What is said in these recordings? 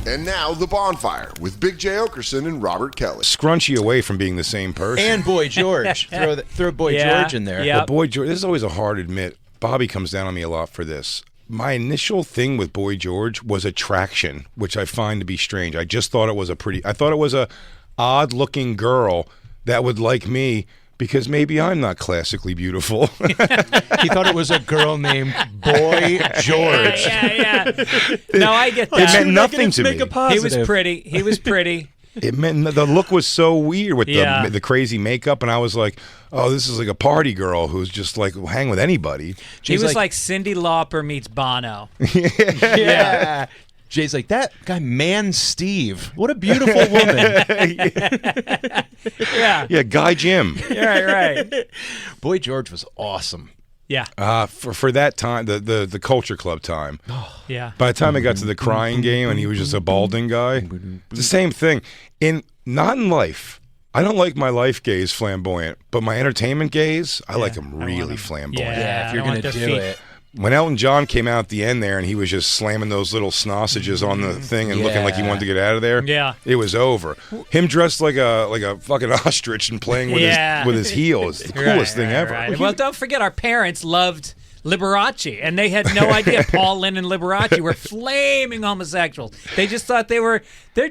And now, The Bonfire with Big J. Okerson and Robert Kelly. Scrunch you away from being the same person. And Boy George. throw Boy George in there. Yep. But Boy George, this is always a hard admit. Bobby comes down on me a lot for this. My initial thing with Boy George was attraction, which I find to be strange. I just thought it was I thought it was a odd-looking girl that would like me because maybe I'm not classically beautiful. He thought it was a girl named Boy George. Yeah. No, I get that. It meant nothing to me. He was pretty. It meant the look was so weird with the crazy makeup, and I was like, oh, this is like a party girl who's just like hang with anybody. He was like Cyndi Lauper meets Bono. Yeah. Jay's like, that guy, Man Steve. What a beautiful woman. Yeah, Guy Jim. Right. Boy George was awesome. Yeah. For that time, the Culture Club time. Yeah. By the time I got to the crying game and he was just a balding guy, the same thing. Not in life. I don't like my life gays flamboyant, but my entertainment gays, I like them really flamboyant. Yeah, if you're going to do it. When Elton John came out at the end there and he was just slamming those little sausages on the thing and looking like he wanted to get out of there, it was over. Him dressed like a fucking ostrich and playing with his heel is the coolest thing ever. Right. Well, don't forget our parents loved Liberace, and they had no idea Paul Lynde and Liberace were flaming homosexuals. They just thought they're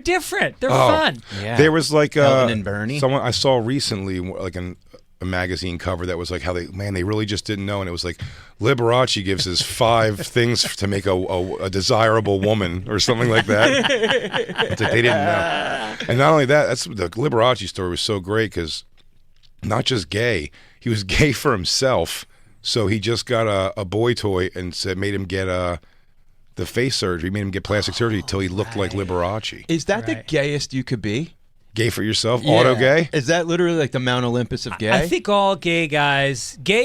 different. They're fun. Yeah. There was like Ellen and Bernie. Someone I saw recently, like a magazine cover that was like how they really just didn't know, and it was like Liberace gives us 5 things to make a desirable woman or something like that. It's like they didn't know. And not only that, the Liberace story was so great because not just gay, he was gay for himself. So he just got a boy toy and made him get the face surgery, made him get plastic surgery until he looked like Liberace. Is that the gayest you could be? Gay for yourself? Auto gay? Is that literally like the Mount Olympus of gay? I think all gay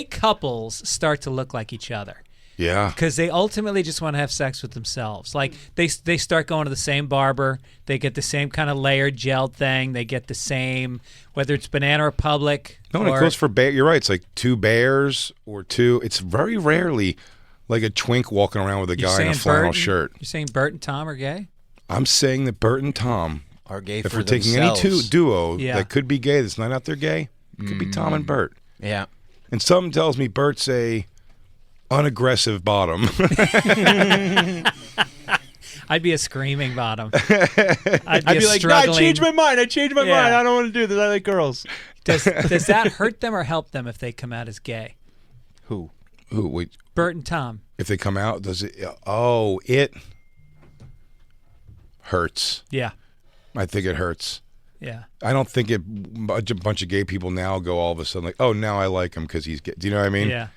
couples start to look like each other. Yeah. Because they ultimately just want to have sex with themselves. Like, they start going to the same barber. They get the same kind of layered gel thing. They get the same, whether it's Banana Republic. No, it goes for bear. You're right. It's like 2 bears or 2. It's very rarely like a twink walking around with a guy in a flannel shirt. You're saying Bert and Tom are gay? I'm saying that Bert and Tom are gay if for we're taking themselves. any duo that could be gay that's not out there gay, it could be Tom and Bert. Yeah. And something tells me Bert's a unaggressive bottom. I'd be a screaming bottom. I'd be like, no, I changed my mind. I don't want to do this. I like girls. Does that hurt them or help them if they come out as gay? Who? Wait. Bert and Tom. If they come out, does it? Oh, it hurts. Yeah. I think it hurts. Yeah. I don't think a bunch of gay people now go all of a sudden like, oh, now I like him because he's gay. Do you know what I mean? Yeah.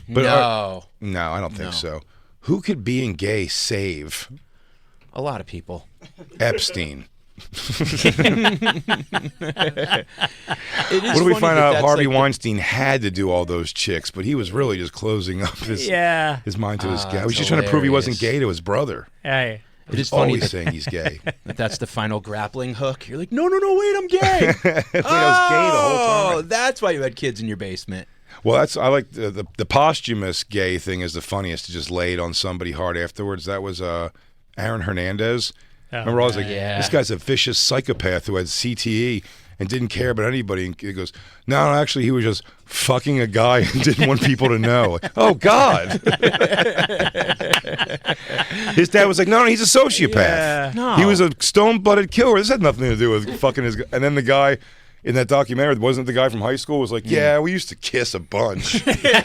But no, I don't think so. Who could being gay save? A lot of people. Epstein. What do we find out? Harvey Weinstein had to do all those chicks, but he was really just closing up his mind to his gay. He was just trying to prove he wasn't gay to his brother. Hey. It is funny always saying he's gay. That's the final grappling hook. You're like, no, wait, I'm gay. I was gay the whole time. That's why you had kids in your basement. Well, I like the posthumous gay thing is the funniest, to just lay it on somebody hard afterwards. That was Aaron Hernandez. Remember, I was like, this guy's a vicious psychopath who had CTE and didn't care about anybody. And he goes, no, actually, he was just fucking a guy and didn't want people to know. Oh, God. His dad was like, no, he's a sociopath. Yeah. No. He was a stone-blooded killer. This had nothing to do with fucking his... And then the guy in that documentary, wasn't the guy from high school, was like, yeah, we used to kiss a bunch. Yeah,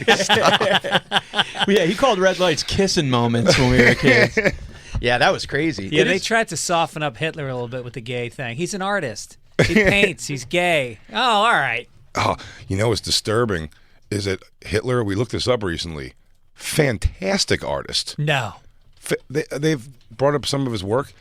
he called red lights kissing moments when we were kids. Yeah, that was crazy. Yeah, they tried to soften up Hitler a little bit with the gay thing. He's an artist. He paints. He's gay. Oh, all right. Oh, you know what's disturbing is that Hitler, we looked this up recently, fantastic artist. No. They've brought up some of his work.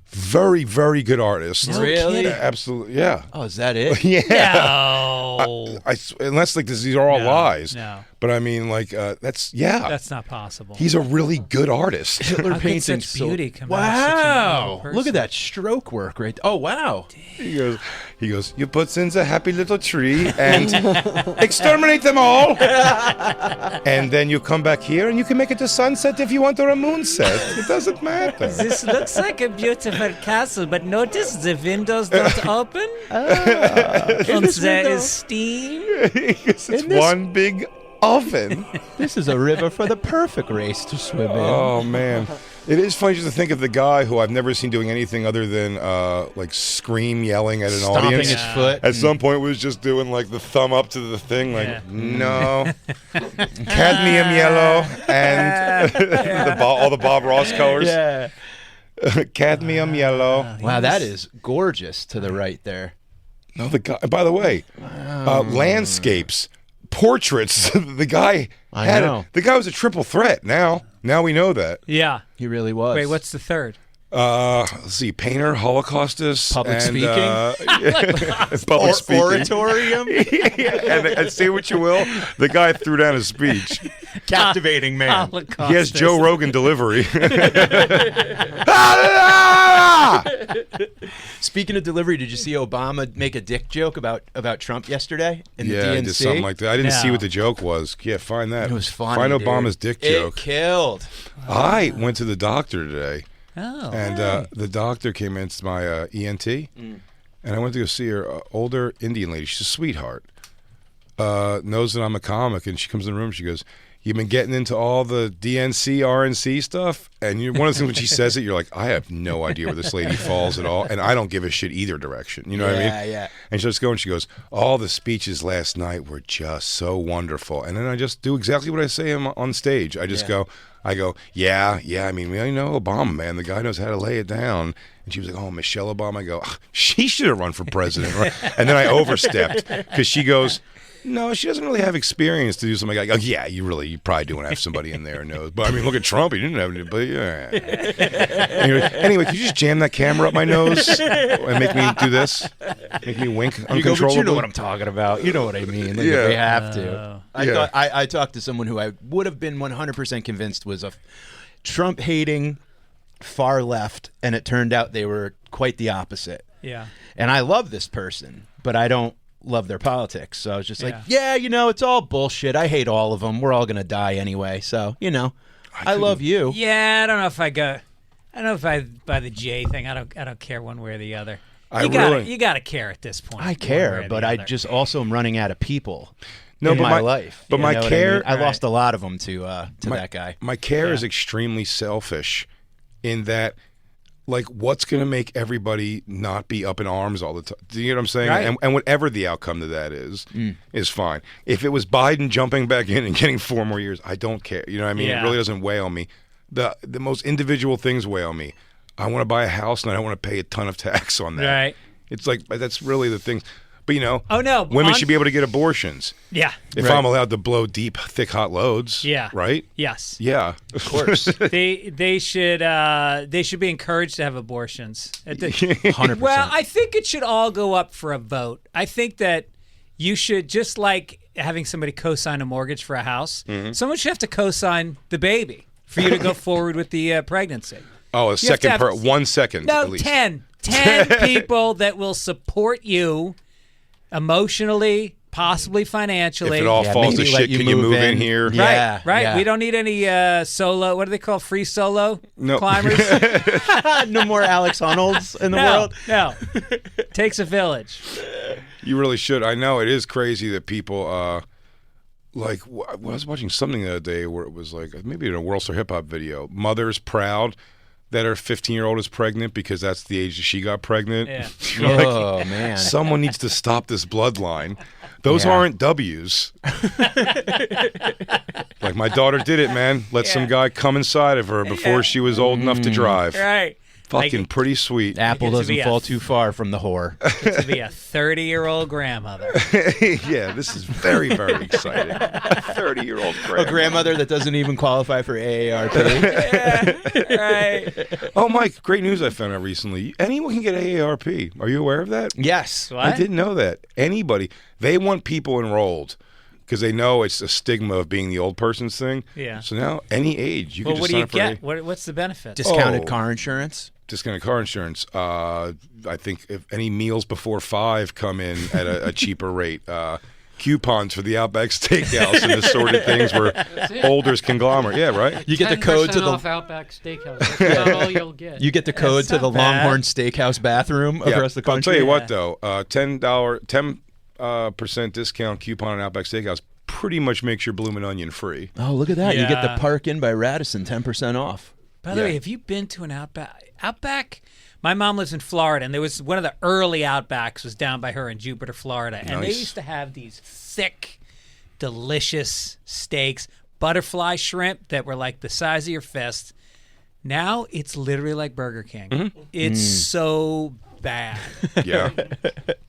Very, very good artist. No really? kidding. Absolutely, yeah. Oh, is that it? Yeah. No. Unless like these are all lies. No. But I mean, like, that's That's not possible. He's a really good artist. Hitler How could painting such beauty come out of Wow! such a Look at that stroke work right. Oh wow! He goes, you put in a happy little tree and exterminate them all. And then you come back here and you can make it a sunset if you want or a moonset. It doesn't matter. This looks like a beautiful castle, but notice the windows don't open. And there is steam. It's one big oven. This is a river for the perfect race to swim in. Oh man, it is funny just to think of the guy who I've never seen doing anything other than like scream yelling at an Stomping audience. his foot. At some point was just doing like the thumb up to the thing, like no, cadmium yellow and all the Bob Ross colors. Yeah. Cadmium yellow. Wow, that is gorgeous to the right there. No, the guy. By the way, landscapes, portraits. The guy I know. The guy was a triple threat. Now we know that. Yeah. He really was. Wait, what's the third? Let's see, painter, Holocaustist, Public and, speaking? public speaking, Oratorium? and say what you will, the guy threw down his speech. Captivating man. He has Joe Rogan delivery. Speaking of delivery, did you see Obama make a dick joke about Trump yesterday in the Yeah, DNC? he did something like that. I didn't see No. what the joke was. Yeah, find that. It was funny. Find dude. Obama's dick It joke. killed. I went to the doctor today. Oh. And the doctor came in, it's my ENT, and I went to go see her. Older Indian lady. She's a sweetheart. Knows that I'm a comic, and she comes in the room. She goes, "You've been getting into all the DNC, RNC stuff," and one of the things when she says it, you're like, "I have no idea where this lady falls at all, and I don't give a shit either direction." You know what I mean? Yeah. And she just goes, she goes, "All the speeches last night were just so wonderful," and then I just do exactly what I say on stage. I just go. Yeah. I mean, we know Obama, man. The guy knows how to lay it down. And she was like, "Oh, Michelle Obama." I go, "She should have run for president." Right? And then I overstepped because she goes, "No, she doesn't really have experience to do something." I go, "Yeah, you probably don't have somebody in there who knows." But I mean, look at Trump. He didn't have any. But yeah. Anyway, could you just jam that camera up my nose and make me do this? Make me wink uncontrollably? You go, but you know what I'm talking about. You know what I mean. Like, Yeah. They have to. Yeah. I talked to someone who I would have been 100% convinced was a Trump-hating far left, and it turned out they were quite the opposite. Yeah. And I love this person, but I don't love their politics. So I was just like, Yeah. it's all bullshit. I hate all of them. We're all going to die anyway. So, I love you. Yeah, I don't know if I go. I don't know if I buy the J thing. I don't care one way or the other. I You really- gotta care at this point. I one way care, or but the I other. just also am running out of people No, in but my life. but You my know what care- I lost a lot of them to that guy. My care is extremely selfish in that, like, what's going to make everybody not be up in arms all the time? Do you know what I'm saying? Right. And whatever the outcome to that is fine. If it was Biden jumping back in and getting 4 more years, I don't care. You know what I mean? Yeah. It really doesn't weigh on me. The most individual things weigh on me. I want to buy a house and I don't want to pay a ton of tax on that. Right. It's like, that's really the thing. But, Oh, no, women on- should be able to get abortions. Yeah. If I'm allowed to blow deep, thick, hot loads. Yeah. Right? Yes. Yeah. Of course. They should be encouraged to have abortions. 100%. Well, I think it should all go up for a vote. I think that you should, just like having somebody co-sign a mortgage for a house, someone should have to co-sign the baby for you to go forward with the pregnancy. Oh, a You have to second have- per 1 second No, at least. 10 people that will support you emotionally, possibly financially. If it all falls to maybe let shit, you can you move move in in. here? Yeah. Right. We don't need any solo. What do they call free solo No. climbers? no more Alex Honolds in the world. No, takes a village. You really should. I know it is crazy that people like. I was watching something the other day where it was like maybe in a World Star Hip Hop video. Mothers proud that her 15-year-old is pregnant because that's the age that she got pregnant. Yeah. You're like, Oh, man. someone needs to stop this bloodline. Those Yeah. aren't W's. Like, my daughter did it, man. Let some guy come inside of her before she was old enough to drive. Right. Fucking Like, pretty sweet. Apple Get to doesn't be a- fall too far from the whore. to be a 30-year-old grandmother. Yeah, this is very, very exciting. 30-year-old A grandmother that doesn't even qualify for AARP. Right. Oh, Mike, great news I found out recently. Anyone can get AARP. Are you aware of that? Yes. What? I didn't know that. Anybody. They want people enrolled because they know it's a stigma of being the old person's thing. Yeah. So now, any age, you Well, can what just do sign you up for get? What's the benefit? Discounted car insurance. discounted car insurance. I think if any meals before 5 come in at a cheaper rate. Coupons for the Outback Steakhouse and assorted things where Boulder's conglomerate. Yeah, right? You get the code to the off Outback Steakhouse. That's about all you'll get. You get the code That's to the not bad. Longhorn Steakhouse bathroom across the But I'll country. tell you what, though, $10% discount coupon on Outback Steakhouse pretty much makes your bloomin' onion free. Oh, look at that. You get the Yeah. Park Inn by Radisson, 10% off. By the way, have you been to an Outback? Outback? My mom lives in Florida, and there was one of the early Outbacks was down by her in Jupiter, Florida, and they Nice. used to have these thick, delicious steaks, butterfly shrimp that were like the size of your fist. Now it's literally like Burger King. It's so bad. Yeah.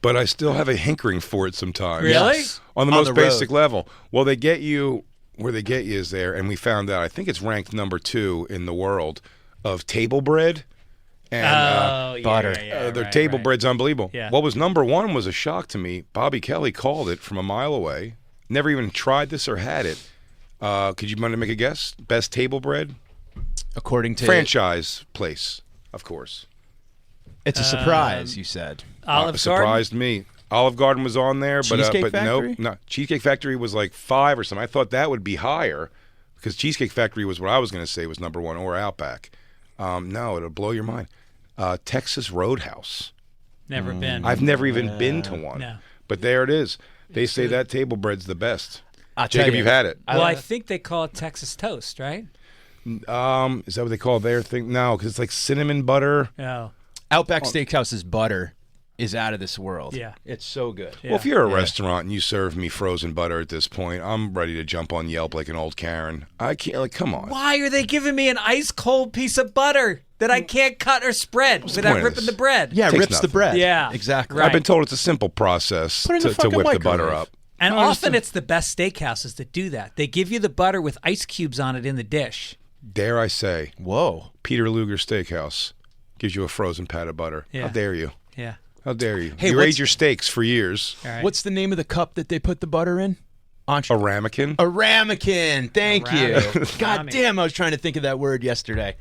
But I still have a hankering for it sometimes. Really? Yes. On the On most the road. basic level. Well, they get you where they get you is there, and we found out, I think it's ranked number 2 in the world of table bread. And Yeah, butter. their right, table right. bread's unbelievable. Yeah. What was number 1 was a shock to me. Bobby Kelly called it from a mile away. Never even tried this or had it. Could you want to make a guess? Best table bread? According to Franchise place, of course. It's a surprise, you said. Olive Garden. Surprised me. Olive Garden was on there, Cheesecake but Factory? nope. No, Cheesecake Factory was like 5 or something. I thought that would be higher because Cheesecake Factory was what I was going to say was number 1, or Outback. No, it'll blow your mind. Texas Roadhouse. Never been. I've never even been to one. No. But there it is. They say that table bread's the best. I'll tell Jacob, you. you've had it. Well, I think they call it Texas toast, right? Is that what they call their thing? No, because it's like cinnamon butter. Oh, Outback Steakhouse's butter is out of this world. Yeah. It's so good. Yeah. Well, if you're a restaurant and you serve me frozen butter at this point, I'm ready to jump on Yelp like an old Karen. I can't, like, come on. why are they giving me an ice cold piece of butter that I can't cut or spread the without point of ripping this? the bread? Yeah, Takes rips nothing. the bread. Yeah. Exactly. Right. I've been told it's a simple process Put it in the to fucking whip the butter microwave. up. And No, often it's the best steakhouses that do that. They give you the butter with ice cubes on it in the dish. Dare I say, Whoa. Peter Luger Steakhouse gives you a frozen pat of butter. Yeah. How dare you? Yeah. How dare you? Hey, you what's- ate your steaks for years. All right. What's the name of the cup that they put the butter in? A ramekin? A ramekin. Thank you. ramekin. God damn, I was trying to think of that word yesterday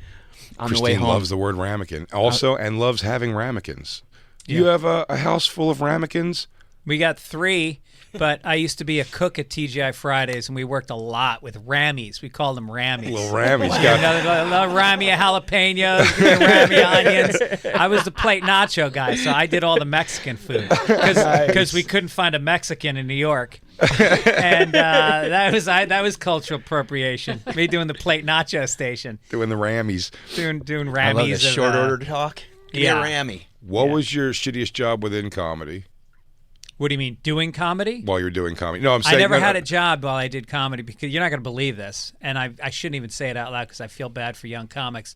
on the way Christine home. loves the word ramekin. Also, and loves having ramekins. Do you have a house full of ramekins? We got 3, but I used to be a cook at TGI Fridays, and we worked a lot with Rammies. We called them Rammies. Little Rammies. Another Rammy of jalapenos, Rammy onions. I was the plate nacho guy, so I did all the Mexican food because we couldn't find a Mexican in New York, and that was cultural appropriation. Me doing the plate nacho station, Doing the Rammies. doing Rammies. I love of, this short order talk. Give me a yeah. Rammy. What was your shittiest job within comedy What do you mean, doing comedy? while you're doing comedy? No, I'm saying I never no, had no. a job while I did comedy because you're not going to believe this, and I shouldn't even say it out loud because I feel bad for young comics.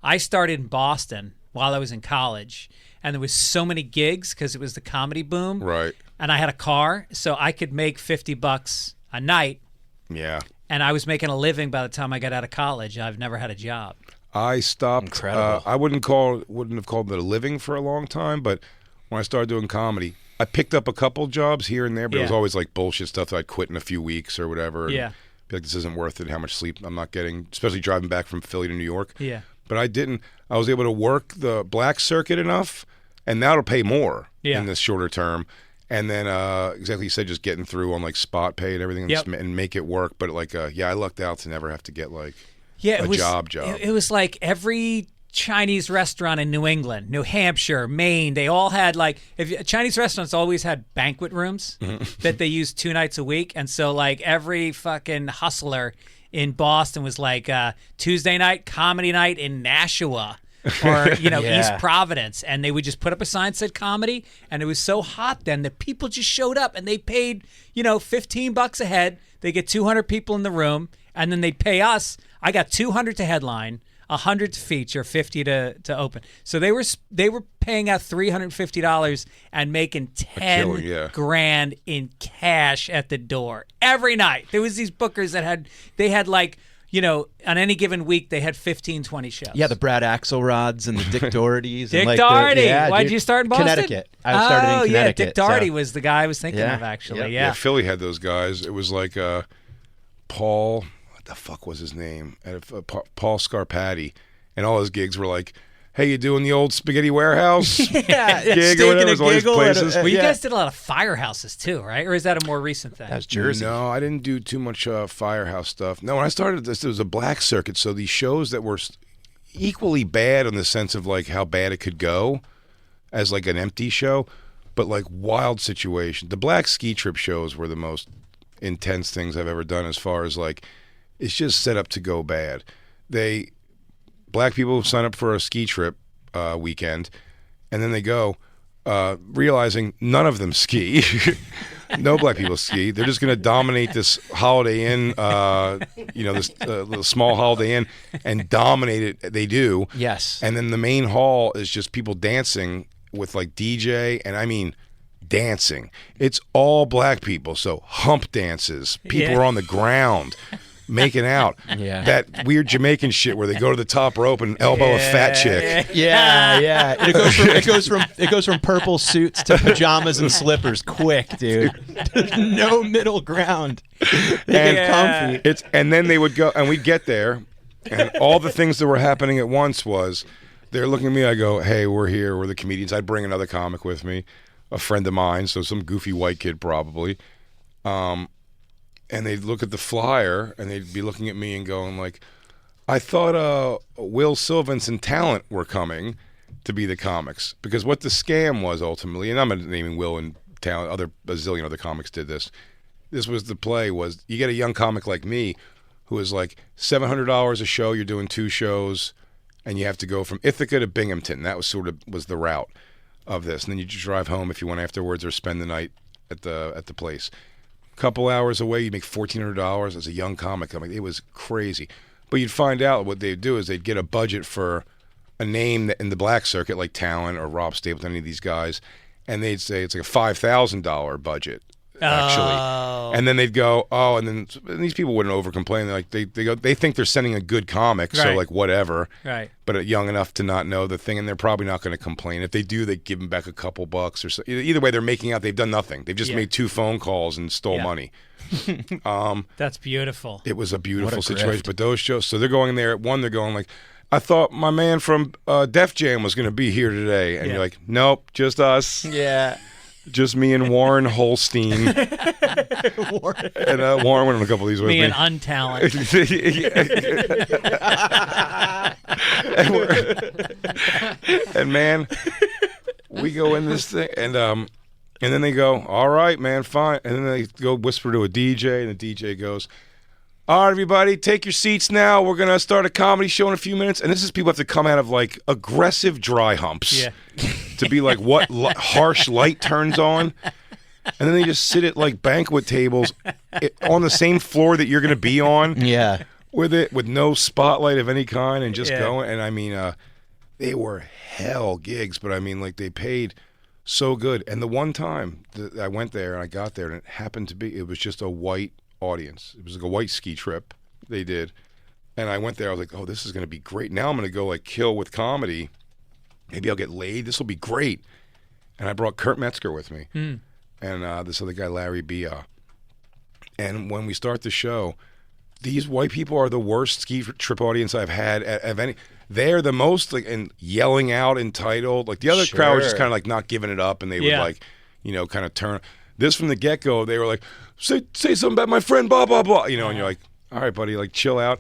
I started in Boston while I was in college, and there was so many gigs because it was the comedy boom. Right. And I had a car, so I could make $50 a night, Yeah. and I was making a living by the time I got out of college. I've never had a job. I stopped. Incredible. I wouldn't have called it a living for a long time, but when I started doing comedy, I picked up a couple jobs here and there, but it was Yeah. always like bullshit stuff that I'd quit in a few weeks or whatever. And Yeah. be like, this isn't worth it. How much sleep I'm not getting, especially driving back from Philly to New York. Yeah. But I didn't. I was able to work the black circuit enough, and now it'll pay more Yeah. in this shorter term. And then, exactly you said, just getting through on like spot pay and everything, and, Yep. and make it work. But like, I lucked out to never have to get like Yeah, it a was job. It was like every Chinese restaurant in New England, New Hampshire, Maine. They all had like Chinese restaurants always had banquet rooms that they used 2 nights a week, and so like every fucking hustler in Boston was like Tuesday night comedy night in Nashua. Or Yeah. East Providence, and they would just put up a sign that said comedy, and it was so hot then that people just showed up, and they paid $15 a head. They get 200 people in the room, and then they'd pay us. I got 200 to headline, 100 to feature, 50 to open. So they were paying out $350 and making 10 killing, yeah. grand in cash at the door every night. There was these bookers that had like on any given week they had 15, 20 shows. Yeah, the Brad Axelrods and the Dick Dohertys. Dick and Doherty. Yeah, Why'd dude. you start in Boston? Connecticut. I started in Connecticut. Dick Doherty so. was the guy I was thinking of, actually. Yeah. Yeah. Philly had those guys. It was like Paul, what the fuck was his name? Paul Scarpati. And all his gigs were like, hey, you doing the old Spaghetti Warehouse gig or whatever? It was all these places. Well, you guys did a lot of firehouses too, right? Or is that a more recent thing? That's Jersey. No, I didn't do too much Firehouse stuff. No, when I started this, it was a black circuit. So these shows that were equally bad in the sense of like how bad it could go as like an empty show, but like wild situation. The black ski trip shows were the most intense things I've ever done as far as like, it's just set up to go bad. Black people sign up for a ski trip weekend, and then they go, realizing none of them ski. No black people ski. They're just going to dominate this Holiday Inn, this little small Holiday Inn, and dominate it. They do. Yes. And then the main hall is just people dancing with like DJ, and I mean dancing. It's all black people, so hump dances. People are on the ground. Making out. Yeah. That weird Jamaican shit where they go to the top rope and elbow a fat chick. Yeah. It goes from purple suits to pajamas and slippers quick, dude. There's no middle ground. They get comfy. And then they would go, and we'd get there, and all the things that were happening at once was they're looking at me. I go, hey, we're here. We're the comedians. I'd bring another comic with me, a friend of mine, so some goofy white kid probably. And they'd look at the flyer, and they'd be looking at me and going like, I thought Will Sylvans and Talent were coming to be the comics. Because what the scam was ultimately, and I'm not naming Will and Talent, a zillion other comics did this. This was the play, was you get a young comic like me who is like $700 a show, you're doing 2 shows, and you have to go from Ithaca to Binghamton. That was was the route of this. And then you just drive home if you want afterwards or spend the night at the place. Couple hours away, you make $1,400 as a young comic. I mean, it was crazy. But you'd find out what they'd do is they'd get a budget for a name in the black circuit, like Talent or Rob Stapleton, any of these guys, and they'd say it's like a $5,000 budget, actually. And then they'd go, and these people wouldn't over complain. They're like they think they're sending a good comic, so like whatever. Right. But young enough to not know the thing, and they're probably not going to complain. If they do, they give them back a couple bucks or so. Either way, they're making out they've done nothing. They've just made 2 phone calls and stole money. That's beautiful. It was a beautiful What a situation. grift. But those shows, so they're going there. At one, they're going like, I thought my man from Def Jam was going to be here today. And you're like, nope, just us. Yeah. Just me and Warren Holstein. And Warren went on a couple of these with me. Me and Untalent. And man, we go in this thing, and then they go, all right, man, fine. And then they go whisper to a DJ, and the DJ goes, all right, everybody, take your seats now. We're going to start a comedy show in a few minutes. And this is people have to come out of like aggressive dry humps to be like what harsh light turns on. And then they just sit at like banquet tables on the same floor that you're going to be on. Yeah. With no spotlight of any kind and just going. And I mean, they were hell gigs, but I mean, like they paid so good. And the one time that I went there and I got there and it happened to be, it was just a white audience. It was like a white ski trip they did. And I went there, I was like, oh, this is going to be great. Now I'm going to go like kill with comedy. Maybe I'll get laid. This will be great. And I brought Kurt Metzger with me. And this other guy, Larry Bia. And when we start the show, these white people are the worst ski trip audience I've had of any. They're the most like and yelling out entitled. Like the other crowd was just kind of like not giving it up, and they would like, kind of turn. This from the get go, they were like, say something about my friend, blah blah blah, and you're like, all right, buddy, like chill out.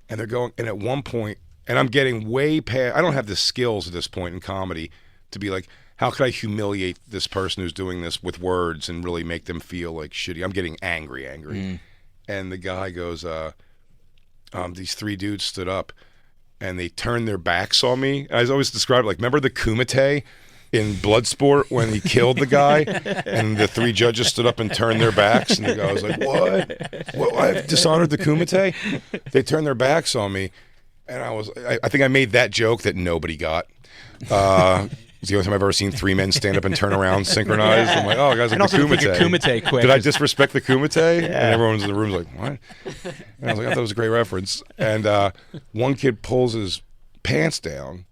And they're going, and at one point, and I'm getting way past. I don't have the skills at this point in comedy to be like, how could I humiliate this person who's doing this with words and really make them feel like shitty? I'm getting angry. And the guy goes, these 3 dudes stood up and they turned their backs on me. I always describe it like, remember the Kumite in Bloodsport when he killed the guy and the 3 judges stood up and turned their backs? And the guy was like, what? I've dishonored the Kumite? They turned their backs on me. And I think I made that joke that nobody got. It's the only time I've ever seen 3 men stand up and turn around synchronized. I'm like, oh, guys, like And also the to pick your kumite. kumite quick. Did I disrespect the kumite? And everyone's in the room like, what? And I was like, I thought that was a great reference. And one kid pulls his pants down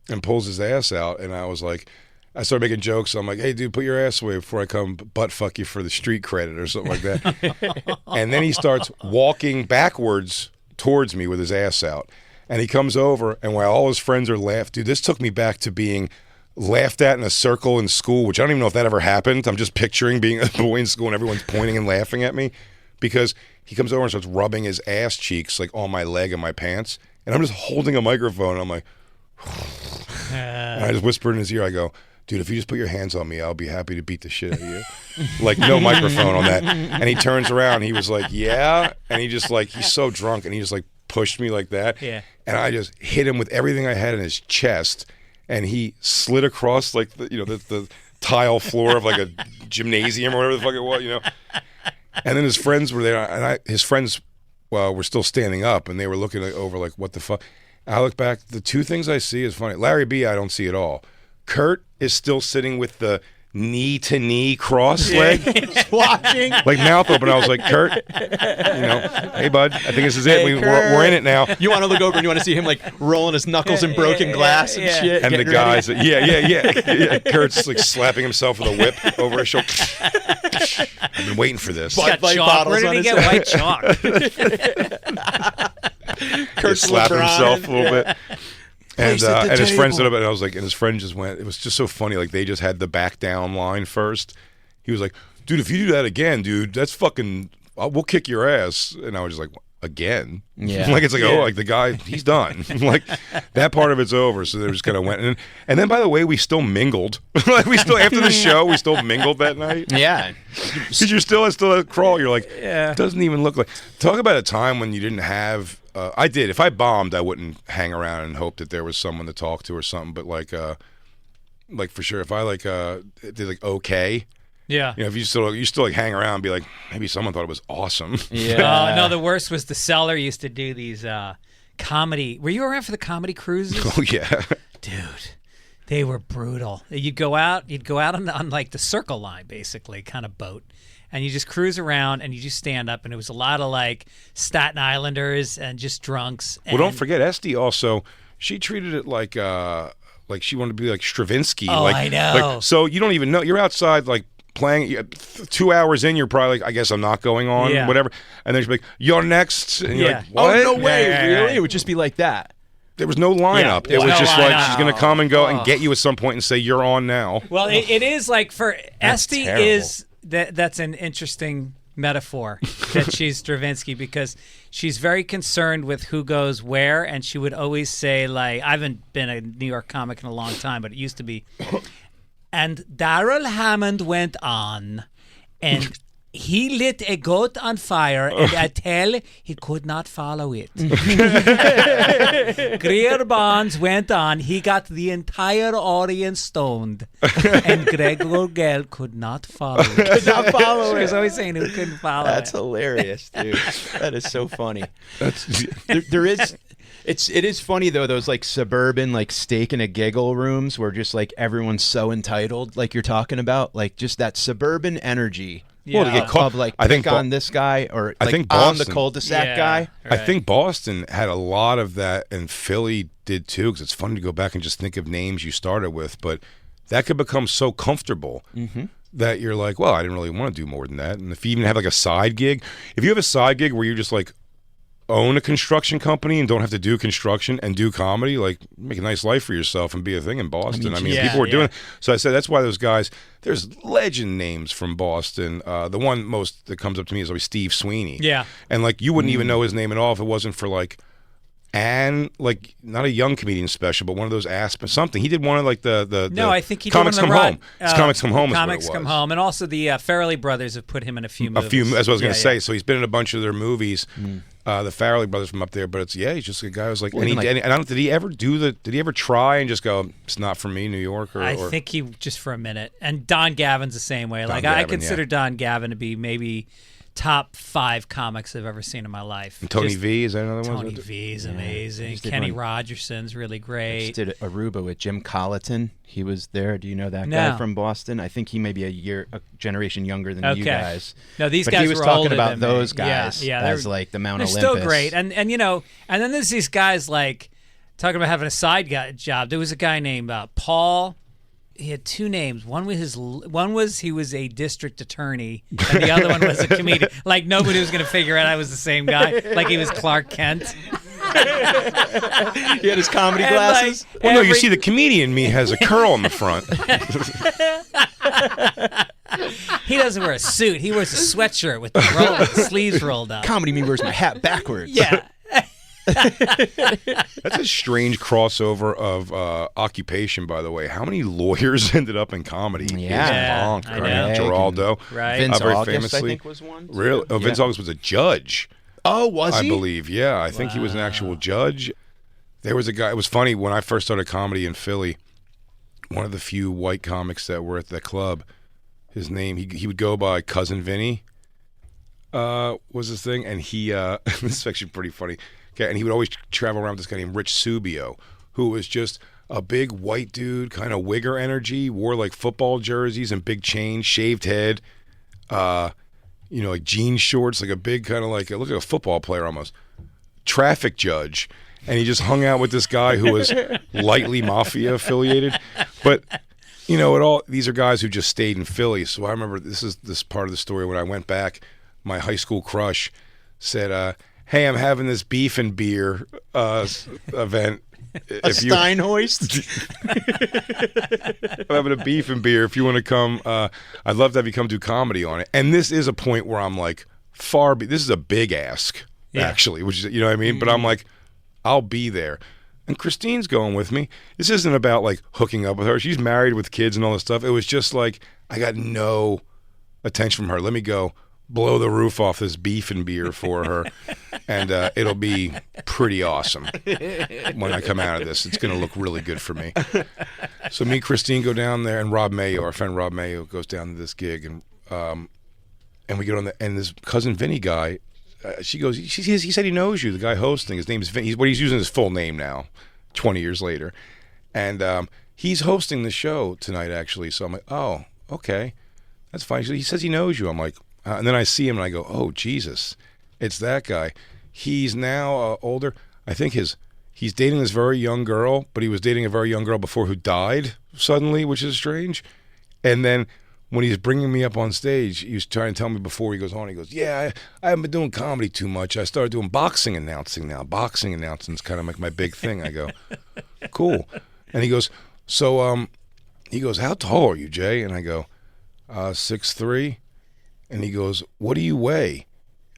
and pulls his ass out, and I was like, I started making jokes. I'm like, hey, dude, put your ass away before I come butt fuck you for the street credit or something like that. And then he starts walking backwards towards me with his ass out. And he comes over, and while all his friends are laughing, dude, this took me back to being laughed at in a circle in school, which I don't even know if that ever happened. I'm just picturing being a boy in school and everyone's pointing and laughing at me, because he comes over and starts rubbing his ass cheeks like on my leg and my pants. And I'm just holding a microphone, and I'm like, and I just whispered in his ear, I go, dude, if you just put your hands on me, I'll be happy to beat the shit out of you. Like, no microphone on that. And he turns around, he was like, yeah. And he just like, he's so drunk, and he just like pushed me like that. Yeah. And I just hit him with everything I had in his chest. And he slid across like the tile floor of like a gymnasium or whatever the fuck it was, And then his friends were there, and his friends were still standing up, and they were looking over like, what the fuck? I look back, the 2 things I see is funny. Larry B, I don't see at all. Kurt is still sitting with the knee-to-knee cross leg. watching. Like mouth open. I was like, Kurt, hey, bud, I think this is it. We're in it now. You want to look over and you want to see him like rolling his knuckles in broken glass and shit. And the getting guys, ready. yeah. Kurt's like slapping himself with a whip over his shoulder. I've been waiting for this. Bud Got Light chalk. bottles Where did he on get his white chalk? Kurt's slapping LeBron. himself a little bit. And, Place at the his friend stood table. up, and I was like, and his friend just went, it was just so funny. Like, they just had the back down line first. He was like, dude, if you do that again, dude, that's fucking, we'll kick your ass. And I was just like, again? Yeah. Like, it's like, oh, like the guy, he's done. Like, that part of it's over. So they just kind of went. And then, by the way, we still mingled. Like, we still, after the show, we still mingled that night. Yeah. Because you're still at a crawl. You're like, Yeah. it doesn't even look like. Talk about a time when you didn't have. I did. If I bombed, I wouldn't hang around and hope that there was someone to talk to or something. But like for sure, if I did like okay, Yeah. if you still like hang around and be like, maybe someone thought it was awesome. Yeah. No, the worst was the Cellar used to do these comedy. Were you around for the comedy cruises? Oh yeah. Dude, they were brutal. You'd go out on like the Circle Line, basically, kind of boat. And you just cruise around and you just stand up, and it was a lot of like Staten Islanders and just drunks. Well, don't forget, Esty also, she treated it like she wanted to be like Stravinsky. Oh, like, I know. Like, so you don't even know. You're outside like playing. 2 hours in, you're probably like, I guess I'm not going on, Yeah. whatever. And then she'd be like, you're next. And you're Yeah. like, what? Oh, no way. Yeah, Really? right. It would just be like that. There was no lineup. Yeah. It was No just like lineup. she's going to come and go and get you at some point and say, you're on now. Well, it is like for Esty terrible. is that's an interesting metaphor that she's Stravinsky, because she's very concerned with who goes where, and she would always say, like, I haven't been a New York comic in a long time, but it used to be, and Darrell Hammond went on, and he lit a goat on fire, and I tell he could not follow it. Greer Barnes went on. He got the entire audience stoned, and Greg Rogel could not follow it. Could not follow She was it. always saying who couldn't follow That's it. hilarious, dude. That is so funny. There is. It is funny though, those like suburban like steak and a giggle rooms where just like everyone's so entitled, like you're talking about, like just that suburban energy. Well, to get caught, Of like I think pick on this guy or I like think on the Boston- cul-de-sac Yeah. guy. I think Boston had a lot of that, and Philly did too, because it's fun to go back and just think of names you started with, but that could become so comfortable that you're like, well, I didn't really want to do more than that. And if you even have like a side gig, if you have a side gig where you just like own a construction company and don't have to do construction and do comedy, like make a nice life for yourself and be a thing in Boston. I mean, yeah, people were yeah. doing it. So I said that's why those guys, there's legend names from Boston. The one most that comes up to me is always Steve Sweeney. Yeah. And like you wouldn't even know his name at all if it wasn't for like like not a young comedian special, but one of those Aspen something. He did one of like the No, I think he Comics did on Come the Home. It's Comics Come Home. Comics is what it Come was. Home, and also the Farrelly brothers have put him in a few movies. A few, that's what I was going to Yeah, say. yeah. So he's been in a bunch of their movies. The Farrelly brothers from up there, but he's just a guy who's like, Well, and, even like- and I don't. Did he ever try and just go, it's not for me, New York? Or I think he just for a minute. And Don Gavin's the same way. Like I Gavin, consider Don Gavin to be maybe top 5 comics I've ever seen in my life. And Tony Just- V, is that another one? Tony V is amazing. Just did Kenny one- Rogerson's really Just great. did Aruba with Jim Colleton. He was there. Do you know that No. guy from Boston? I think he may be a generation younger than you guys. No, these But guys he was were talking older about than me. those guys Yeah, as they're- like the Mount they're Olympus. still great. And and then there's these guys like talking about having a side job. There was a guy named Paul. He had 2 names. One was he was a district attorney, and the other one was a comedian. Like nobody was going to figure out I was the same guy. Like he was Clark Kent. He had his comedy And, glasses. like, Well, no, you every- see, the comedian me has a curl in the front. He doesn't wear a suit. He wears a sweatshirt with the sleeves rolled up. Comedy me wears my hat backwards. Yeah. That's a strange crossover of occupation, by the way. How many lawyers ended up in comedy? Yeah. Bonk, I right? know. Geraldo. Right. Vince very August, famously. I think, was one. Really? Oh, Vince August was a judge, Oh, was I he? believe. Yeah, I think he was an actual judge. There was a guy. It was funny when I first started comedy in Philly. One of the few white comics that were at the club. His name, he would go by Cousin Vinny. Was his thing, and he this is actually pretty funny. Okay, and he would always travel around with this guy named Rich Subio, who was just a big white dude, kind of wigger energy, wore like football jerseys and big chains, shaved head, like jean shorts, like a big kind of like, look like a football player almost. Traffic judge. And he just hung out with this guy who was lightly mafia affiliated. But, these are guys who just stayed in Philly. So I remember this part of the story when I went back, my high school crush said, hey, I'm having this beef and beer event. A Steinhoist? I'm having a beef and beer. If you want to come, I'd love to have you come do comedy on it. And this is a point where I'm like, this is a big ask, actually, which is, you know what I mean? But I'm like, I'll be there. And Christine's going with me. This isn't about like hooking up with her. She's married with kids and all this stuff. It was just like, I got no attention from her. Let me go blow the roof off this beef and beer for her. And it'll be pretty awesome when I come out of this. It's going to look really good for me. So me and Christine go down there, and Rob Mayo, our friend Rob Mayo, goes down to this gig, and we get on and this Cousin Vinny guy, she goes, he said he knows you, the guy hosting. His name is Vinny. He's using his full name now, 20 years later. And he's hosting the show tonight, actually. So I'm like, oh, okay. That's fine. He says he knows you. I'm like, and then I see him, and I go, oh, Jesus, it's that guy. He's now older. I think he's dating this very young girl, but he was dating a very young girl before who died suddenly, which is strange. And then when he's bringing me up on stage, he was trying to tell me before he goes on, he goes, yeah, I haven't been doing comedy too much. I started doing boxing announcing now. Boxing announcing is kind of like my big thing. I go, cool. And he goes, so, how tall are you, Jay? And I go, 6'3". And he goes, what do you weigh?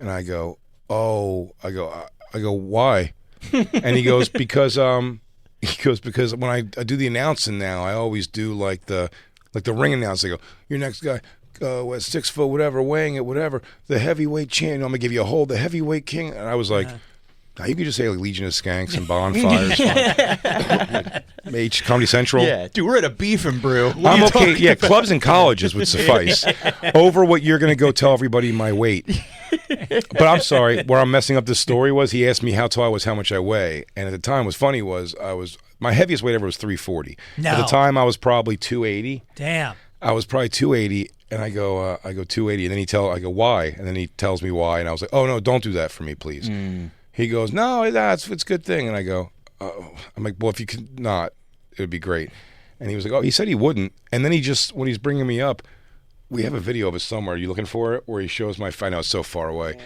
And I go, I go, why? And he goes, because when I do the announcing now, I always do like the ring announce. They go, your next guy, 6 foot, whatever, weighing it, whatever, the heavyweight champion. I'm gonna give you a hold, the heavyweight king. And I was like, now you could just say like Legion of Skanks and Bonfire. Comedy Central. Yeah, dude, we're at a beef and brew. What are I'm you okay. talking Yeah, about? clubs and colleges would suffice over what you're gonna go tell everybody my weight. But I'm sorry, where I'm messing up this story was he asked me how tall I was, how much I weigh, and at the time what's funny was my heaviest weight ever was 340. No. At the time I was probably 280. Damn. I was probably 280, and I go 280, and then I go why, and then he tells me why, and I was like, oh no, don't do that for me, please. He goes, no, it's a good thing, and I go, oh, I'm like, well, if you could not, it would be great. And he was like, oh, he said he wouldn't, and then when he's bringing me up, we have a video of it somewhere. Are you looking for it? Where he shows I know it's so far away.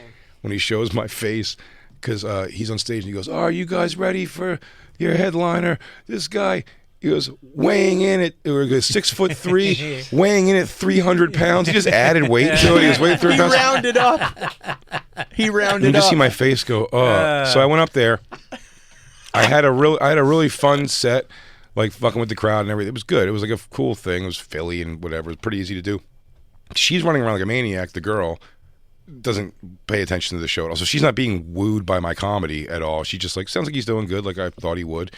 When he shows my face, because he's on stage and he goes, are you guys ready for your headliner? This guy, he goes, weighing in at 6'3", weighing in at 300 pounds. He just added weight to it. He was weighing 300 pounds. Rounded up. He rounded You just up. see my face go, So I went up there. I had a really fun set, like fucking with the crowd and everything. It was good. It was like a cool thing. It was Philly and whatever. It was pretty easy to do. She's running around like a maniac. The girl doesn't pay attention to the show at all. So she's not being wooed by my comedy at all. She just like, sounds like he's doing good, like I thought he would.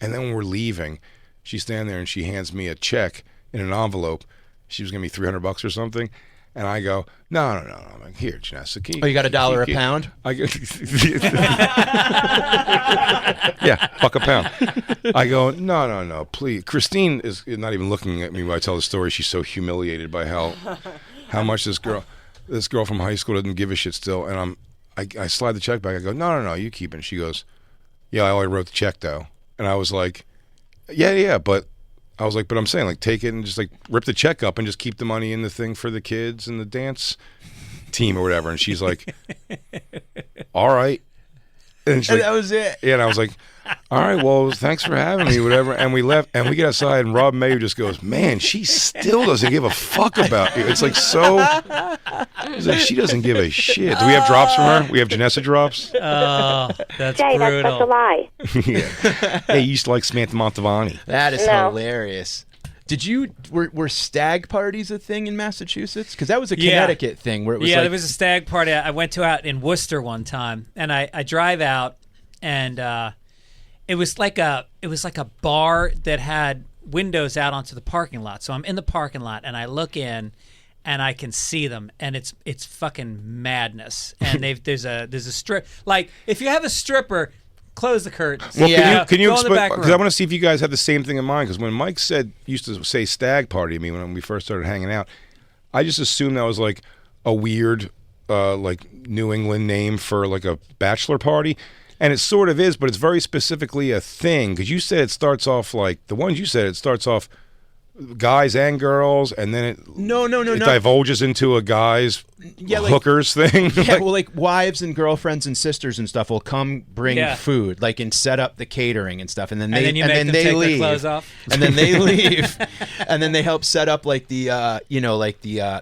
And then when we're leaving, she's standing there and she hands me a check in an envelope. She was giving me $300 or something. And I go, no. I'm like, here, Janessa. Oh, you got $1 a pound? I go, yeah, $1 a pound. I go, no, please. Christine is not even looking at me when I tell the story. She's so humiliated by how much this girl from high school doesn't give a shit still. And I slide the check back. I go, no, you keep it. And she goes, yeah, I already wrote the check though. And I was like, yeah, but I was like, but I'm saying, like, take it and just like rip the check up and just keep the money in the thing for the kids and the dance team or whatever. And she's like, all right. And That was it. Yeah, and I was like, all right, well, thanks for having me, whatever. And we left, and we get outside, and Rob Mayer just goes, man, she still doesn't give a fuck about you. It's like so, it's like she doesn't give a shit. Do we have drops from her? We have Janessa drops? Oh, that's Jay, brutal. that's such a lie. Yeah. Hey, you used to like Samantha Montavani. That is No. hilarious. Were stag parties a thing in Massachusetts? Because that was a Yeah. Connecticut thing where it was Yeah, like, there was a stag party I went to out in Worcester one time, and I drive out, and it was like a bar that had windows out onto the parking lot. So I'm in the parking lot, and I look in, and I can see them, and it's fucking madness. And there's a strip, like if you have a stripper. Close the curtains. Well, Yeah. can you Go in the explain? back Because I room. want to see if you guys have the same thing in mind. Because when Mike used to say stag party to me when we first started hanging out, I just assumed that was like a weird, like New England name for like a bachelor party, and it sort of is, but it's very specifically a thing. Because you said it starts off like the ones you said it starts off guys and girls, and then it no. divulges into a guys Yeah, like- hookers thing. Yeah, well, like wives and girlfriends and sisters and stuff will come bring Yeah. food, like, and set up the catering and stuff, and then And then you make them they take their leave. clothes off? And then they leave, and then they help set up like the,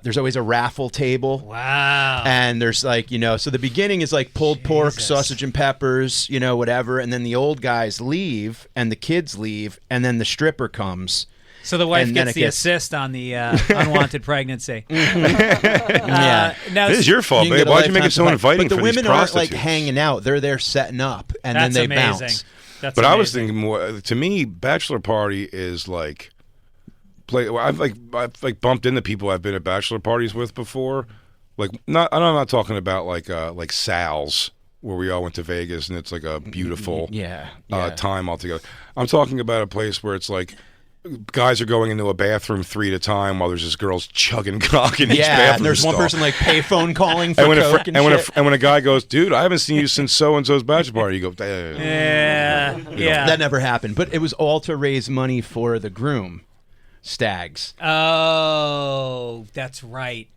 there's always a raffle table. Wow. And there's like, so the beginning is like pulled pork, Jesus. sausage and peppers, whatever, and then the old guys leave and the kids leave, and then the stripper comes. So the wife And then gets it the gets- assist on the unwanted pregnancy. Yeah. Now, This is your fault, You can babe. get a Why'd you make lifetime it so supply. inviting But the for these women aren't like prostitutes? hanging out; they're there setting up, and That's then they amazing. bounce. That's But I was amazing. thinking more. To me, bachelor party is like I've bumped into people I've been at bachelor parties with before. Like I'm not talking about like Sal's where we all went to Vegas and it's like a beautiful Yeah. time altogether. I'm talking about a place where it's like guys are going into a bathroom 3 at a time while there's this girl's chugging cock in each Yeah, bathroom and there's one stall. person like payphone calling for And when, coke and shit. and when a guy goes, dude, I haven't seen you since so and so's bachelor party, you go, Yeah. That never happened, but it was all to raise money for the groom, Stags. Oh, that's right.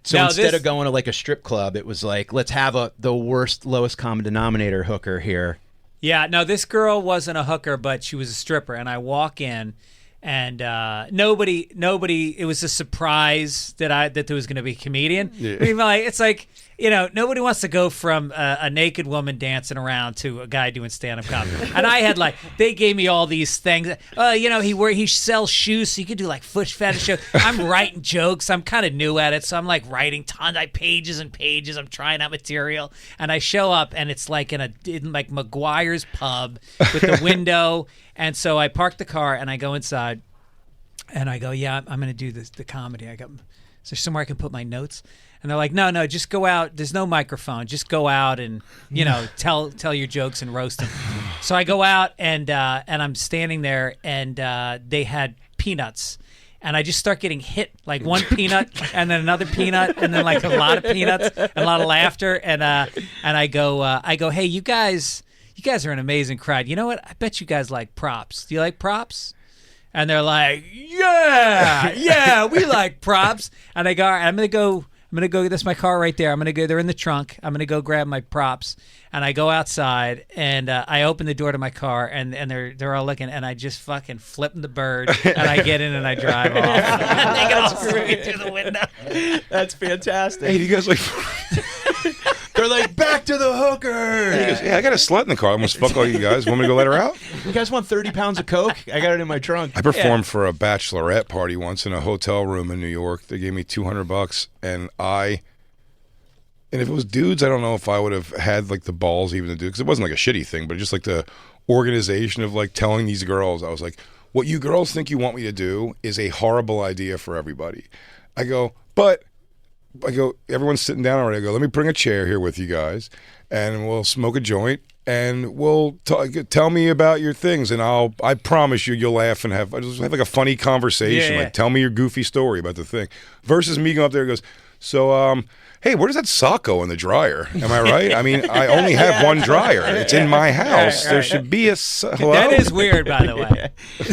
So Now instead this- of going to like a strip club, it was like, let's have the lowest common denominator hooker here. Yeah, no, this girl wasn't a hooker, but she was a stripper. And I walk in, and nobody. It was a surprise that there was going to be a comedian. I mean, like, it's like nobody wants to go from a naked woman dancing around to a guy doing stand-up comedy. And I had they gave me all these things. He sells shoes, so you could do like foot fetish shows. I'm writing jokes. I'm kind of new at it, so I'm like writing pages and pages. I'm trying out material, and I show up, and it's like in like McGuire's pub with the window. And so I park the car and I go inside and I go, yeah, I'm going to do the comedy. Is there somewhere I can put my notes? And they're like, no, just go out. There's no microphone. Just go out and, tell your jokes and roast them. So I go out and I'm standing there and they had peanuts. And I just start getting hit, like one peanut and then another peanut and then like a lot of peanuts and a lot of laughter. And I go, hey, you guys are an amazing crowd. You know what? I bet you guys like props. Do you like props? And they're like, yeah, we like props. And I go, all right, I'm gonna go. That's my car right there. I'm gonna go. They're in the trunk. I'm gonna go grab my props. And I go outside and I open the door to my car and they're all looking and I just fucking flip the bird and I get in and I drive off. And they can all see me through the window. That's fantastic. hey, do you guys like? They're like, back to the hooker. He goes, yeah, I got a slut in the car. I almost fuck all you guys. Want me to go let her out? You guys want 30 pounds of coke? I got it in my trunk. I performed for a bachelorette party once in a hotel room in New York. They gave me $200, and if it was dudes, I don't know if I would have had like the balls even to do, because it wasn't like a shitty thing, but just like the organization of like telling these girls, I was like, what you girls think you want me to do is a horrible idea for everybody. I go, but I go, everyone's sitting down already. I go, let me bring a chair here with you guys, and we'll smoke a joint, and we'll tell me about your things, and I promise you'll laugh and have like a funny conversation. Yeah. Like, tell me your goofy story about the thing. Versus me going up there and goes, so, hey, where does that sock go in the dryer? Am I right? I mean, I only have one dryer. It's in my house. There should be a... Hello? That is weird, by the way.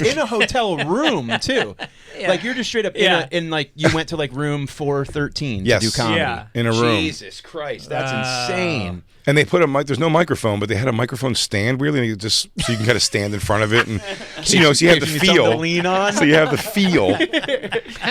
In a hotel room too. Like you're just straight up in like you went to like room 413 Yes. to do comedy. Yeah. In a room. Jesus Christ, that's insane. And they put a mic. There's no microphone, but they had a microphone stand weirdly, and so you can kind of stand in front of it, and so you have the Gives you something feel. to lean on. So you have the feel.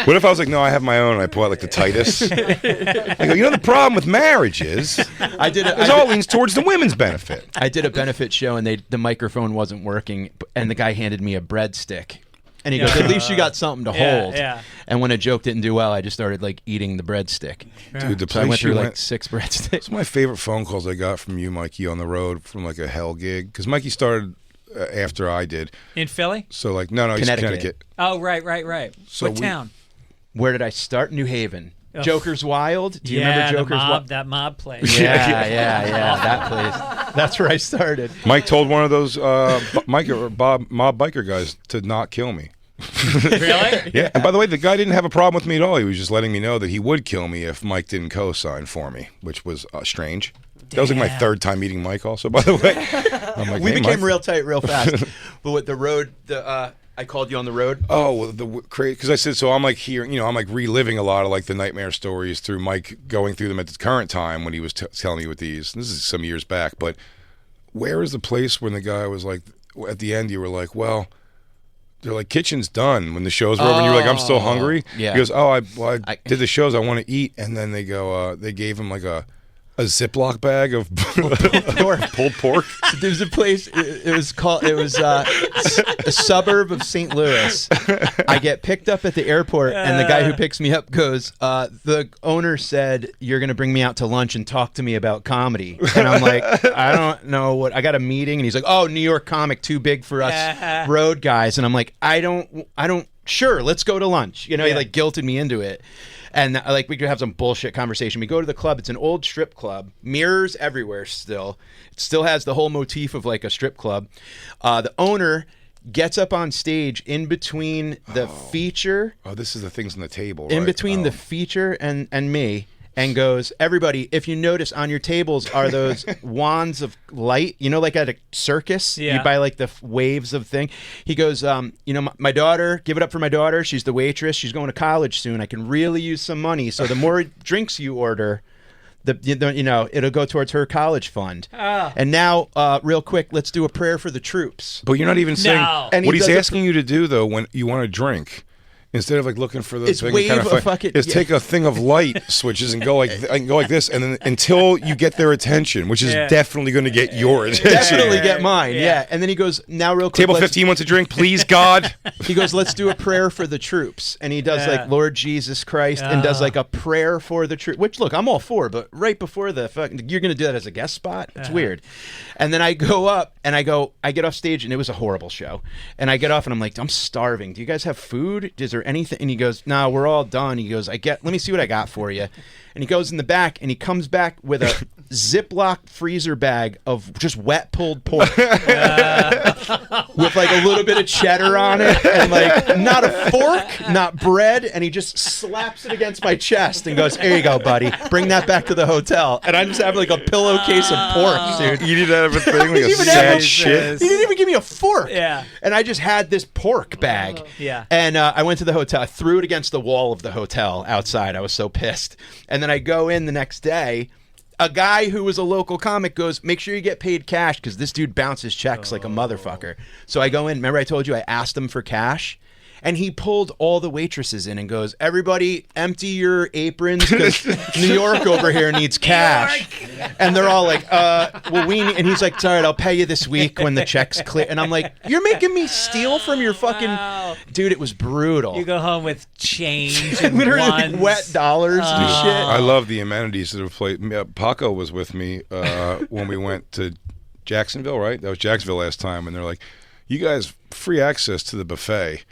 What if I was like, no, I have my own, and I pull out like the Titus? I go, the problem with marriage is it all leans towards the women's benefit. I did a benefit show and the microphone wasn't working, and the guy handed me a breadstick. And he goes, at least you got something to hold. Yeah. And when a joke didn't do well, I just started like eating the breadstick. Dude, the So I place went through you like went, 6 breadsticks. it's my favorite phone calls I got from you, Mikey, on the road from like a hell gig. Because Mikey started after I did. In Philly? So like, no, he's Connecticut. Oh, right. So What town? Where did I start? New Haven. Ugh. Moker's Wild. Do you Yeah, remember Joker's Wild? that mob place. Yeah, that place. That's where I started. Mike told one of those Mike or Bob mob biker guys to not kill me. Really? Yeah. And by the way, the guy didn't have a problem with me at all. He was just letting me know that he would kill me if Mike didn't co-sign for me, which was strange. That was like my third time meeting Mike also, by the way. I'm like, We hey, became Mike. real tight real fast. But with the road, I called you on the road. Oh, well, because I said, so I'm like here, I'm like reliving a lot of like the nightmare stories through Mike going through them at the current time when he was telling me with these. This is some years back, but where is the place when the guy was like, at the end, you were like, well, they're like, kitchen's done when the show's were over, and you're like, I'm still hungry. Yeah. He goes, oh, I did the shows, I want to eat, and then they go, they gave him like a Ziploc bag of pulled pork. So there's a place. It was a suburb of St. Louis. I get picked up at the airport, and the guy who picks me up goes, "The owner said you're going to bring me out to lunch and talk to me about comedy." And I'm like, "I don't know what. I got a meeting." And he's like, "Oh, New York comic, too big for us road guys." And I'm like, "I don't. Sure, let's go to lunch." He like guilted me into it. And like we could have some bullshit conversation. We go to the club. It's an old strip club. Mirrors everywhere still. It still has the whole motif of like a strip club. The owner gets up on stage in between the feature. Oh, this is the things on the table, In right? between the feature and me. And goes, everybody, if you notice on your tables are those wands of light, like at a circus, Yeah. you buy like the waves of thing. He goes, my daughter, give it up for my daughter. She's the waitress. She's going to college soon. I can really use some money. So the more drinks you order, it'll go towards her college fund. And now, real quick, let's do a prayer for the troops. But you're not even saying And he what he's does it asking you to do though when you want to drink. Instead of like looking for the It's thing, wave kind of a fucking- is take a thing of light switches and go like this, and then until you get their attention, which is definitely going to get your attention. Definitely get mine, yeah. And then he goes, now real quick. Table let's- 15 wants a drink, please, God. He goes, let's do a prayer for the troops. And he does like Lord Jesus Christ and does like a prayer for the troops. Which, look, I'm all for, but right before the fucking, you're going to do that as a guest spot? It's weird. And then I go up and I get off stage, and it was a horrible show. And I get off and I'm like, I'm starving. Do you guys have food? Is there anything? And he goes, no, we're all done. He goes, let me see what I got for you. And he goes in the back and he comes back with a Ziploc freezer bag of just wet pulled pork with like a little bit of cheddar on it and like not a fork, not bread. And he just slaps it against my chest and goes, here you go, buddy. Bring that back to the hotel. And I just have like a pillowcase of pork, dude. You didn't have a thing like a Even have sad a- shit. He didn't even give me a fork. Yeah. And I just had this pork bag. Yeah. And I went to the hotel. I threw it against the wall of the hotel outside. I was so pissed. And then I go in the next day. A guy who was a local comic goes, make sure you get paid cash because this dude bounces checks like a motherfucker. So I go in. Remember I told you I asked him for cash? And he pulled all the waitresses in and goes, everybody empty your aprons because New York over here needs cash. And they're all like, well, and he's like, it's all right, I'll pay you this week when the check's clear. And I'm like, you're making me steal from your fucking... Wow. Dude, it was brutal. You go home with change and Literally ones. wet dollars and shit. I love the amenities that have played. Paco was with me when we went to Jacksonville, right? That was Jacksonville last time. And they're like, you guys, free access to the buffet.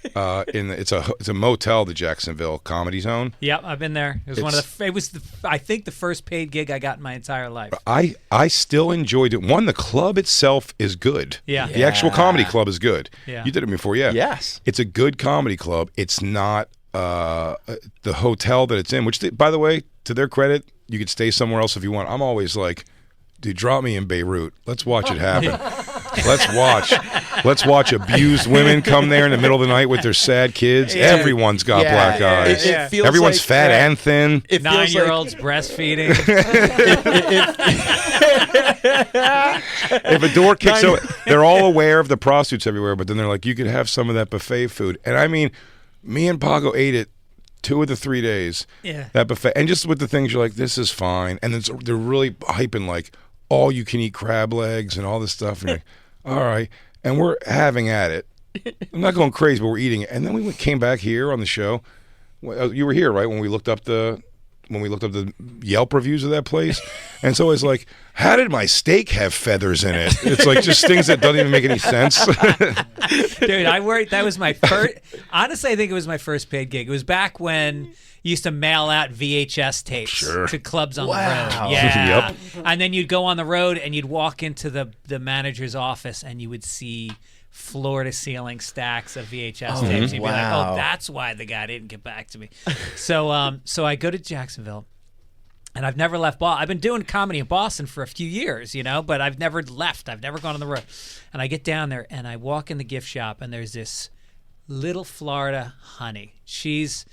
It's a motel, the Jacksonville Comedy Zone. Yep, I've been there. It was I think the first paid gig I got in my entire life. I still enjoyed it. One, the club itself is good. Yeah. The actual comedy club is good. Yeah. You did it before, yeah. Yes. It's a good comedy club. It's not the hotel that it's in, which, by the way, to their credit, you could stay somewhere else if you want. I'm always like, dude, drop me in Beirut. Let's watch it happen. Let's watch abused women come there in the middle of the night with their sad kids. Yeah. Everyone's got black eyes. It feels Everyone's like, fat and thin. It feels 9-year-olds breastfeeding. If a door kicks open, they're all aware of the prostitutes everywhere, but then they're like, you could have some of that buffet food. And I mean, me and Pago ate it 2 of the 3 days. Yeah. That buffet. And just with the things you're like, this is fine. And they're really hyping like all you can eat crab legs and all this stuff. And you're like, all right. And we're having at it. I'm not going crazy, but we're eating it. And then we came back here on the show. You were here, right? When we looked up the Yelp reviews of that place. And so it's like, how did my steak have feathers in it? It's like just things that don't even make any sense. Dude, I worked. That was my first. Honestly, I think it was my first paid gig. It was back when you used to mail out VHS tapes to clubs on the road. Yeah. Yep. And then you'd go on the road and you'd walk into the manager's office and you would see floor to ceiling stacks of VHS tapes. You'd be like, oh, that's why the guy didn't get back to me. So I go to Jacksonville. And I've never left Boston. I've been doing comedy in Boston for a few years, but I've never left. I've never gone on the road. And I get down there and I walk in the gift shop and there's this little Florida honey. She's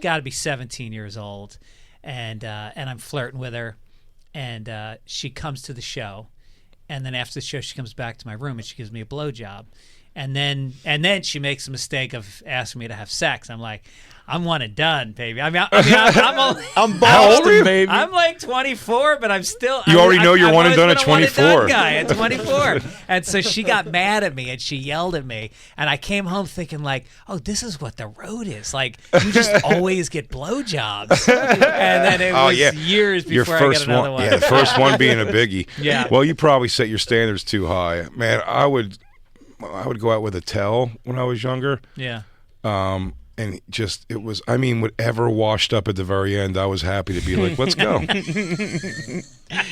got to be 17 years old, and I'm flirting with her, and she comes to the show, and then after the show she comes back to my room and she gives me a blowjob, and then she makes a mistake of asking me to have sex. I'm like, I'm one and done, baby. I'm Boston, baby. I'm like 24, but I'm still. You already know you're one and done at 24. One and done guy at 24, and so she got mad at me and she yelled at me, and I came home thinking like, oh, this is what the road is like. You just always get blowjobs, and then it was years before I got another one. Yeah, the first one being a biggie. Yeah. Well, you probably set your standards too high, man. I would go out with a tell when I was younger. Yeah. And just, it was, I mean, whatever washed up at the very end, I was happy to be like, let's go.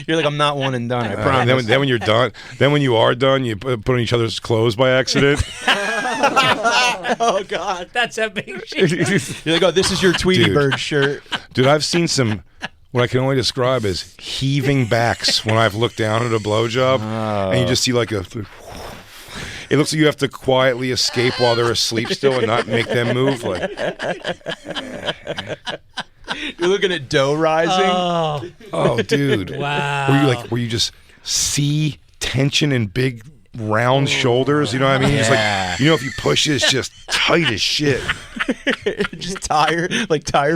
You're like, I'm not one and done, I promise. Then when you're done, then when you are done, you put on each other's clothes by accident. Oh, God. That's a big You're like, oh, this is your Tweety Bird shirt. Dude, I've seen some, what I can only describe as heaving backs when I've looked down at a blowjob, and you just see like a... It looks like you have to quietly escape while they're asleep still and not make them move. Like, you're looking at dough rising. Oh, dude! Wow. Where you just see tension in big round shoulders? You know what I mean? Yeah. It's like, if you push it, it's just tight as shit. Just tire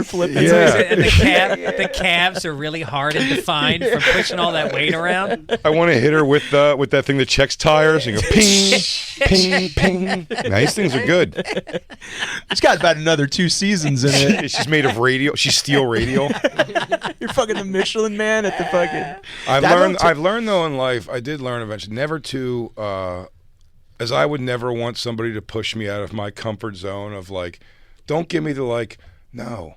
flipping. Yeah. And the calves are really hard and defined from pushing all that weight around. I want to hit her with that thing that checks tires and go ping, ping, ping. Now, these things are good. It's got about another 2 seasons in it. She's made of radial. She's steel radial. You're fucking the Michelin Man at the fucking. I've learned though in life. I did learn eventually never to, as I would never want somebody to push me out of my comfort zone of like, don't give me the like, no,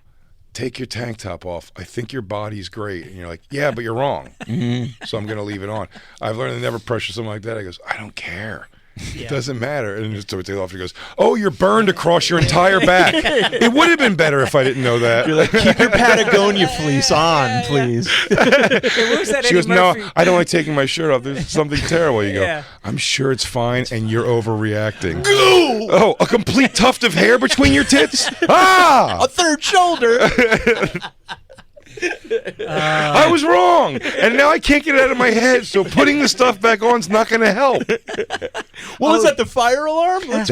take your tank top off. I think your body's great. And you're like, yeah, but you're wrong. Mm-hmm. So I'm going to leave it on. I've learned to never pressure something like that. I goes, I don't care. It doesn't matter. And just to take it off, he goes, oh, you're burned across your entire back. It would have been better if I didn't know that. You're like, keep your Patagonia fleece on, please. She goes, no, I don't like taking my shirt off. There's something terrible. You go, I'm sure it's fine, and you're overreacting. Oh, a complete tuft of hair between your tits? Ah! A third shoulder. I was wrong, and now I can't get it out of my head. So putting the stuff back on is not going to help. Well, is that the fire alarm? By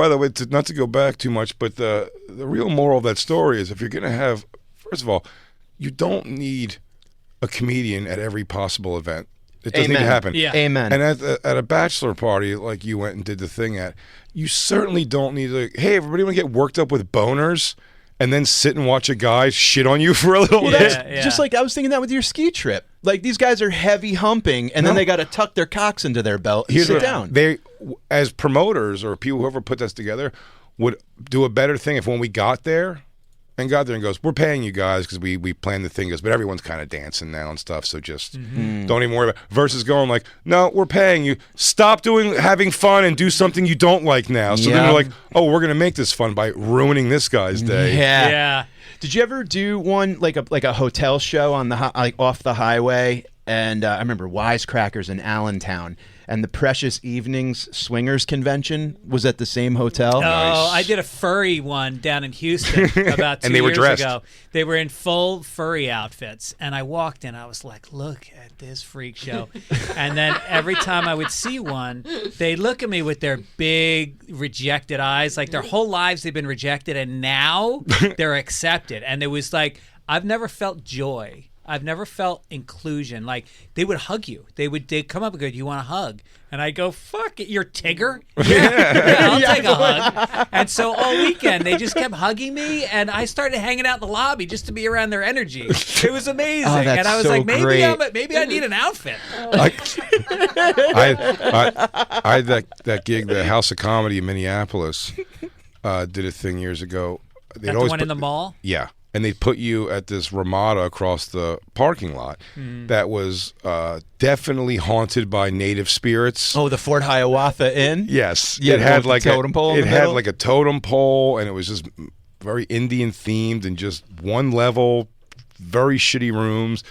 the way, not to go back too much, but the real moral of that story is if you're going to have, first of all, you don't need a comedian at every possible event. It doesn't need to happen. Yeah. Amen. And at a bachelor party like you went and did the thing at, you certainly don't need to. Hey, everybody want to get worked up with boners? And then sit and watch a guy shit on you for a little bit. Just like I was thinking that with your ski trip. Like these guys are heavy humping, and then they got to tuck their cocks into their belt and sit down. They, as promoters or people whoever put this together, would do a better thing if when we got there and goes, we're paying you guys because we planned the thing, but everyone's kind of dancing now and stuff, so just don't even worry about it. Versus going like, no, we're paying you. Stop having fun and do something you don't like now. So then you're like, oh, we're going to make this fun by ruining this guy's day. Yeah. Did you ever do one like a hotel show on the like off the highway? And I remember Wisecrackers in Allentown, and the Precious Evenings Swingers Convention was at the same hotel. Oh, I did a furry one down in Houston about 2 And they were years dressed. ago. They were in full furry outfits, and I walked in. I was like, "Look at this freak show!" And then every time I would see one, they look at me with their big rejected eyes, like their whole lives they've been rejected, and now they're accepted. And it was like, I've never felt joy. I've never felt inclusion. Like, they would hug you. They'd come up and go, "Do you want a hug?" And I go, "Fuck it, you're Tigger." Yeah, I'll take a hug. And so all weekend they just kept hugging me, and I started hanging out in the lobby just to be around their energy. It was amazing. Oh, that's and I was so like, great. maybe I need an outfit. I had that gig, the House of Comedy in Minneapolis. Did a thing years ago. That the one in the mall? Yeah. And they put you at this Ramada across the parking lot that was definitely haunted by native spirits. Oh, the Fort Hiawatha Inn? Yes. Yeah, it had the like totem pole in It the had middle? like a totem pole, and it was just very Indian themed and just one level, very shitty rooms,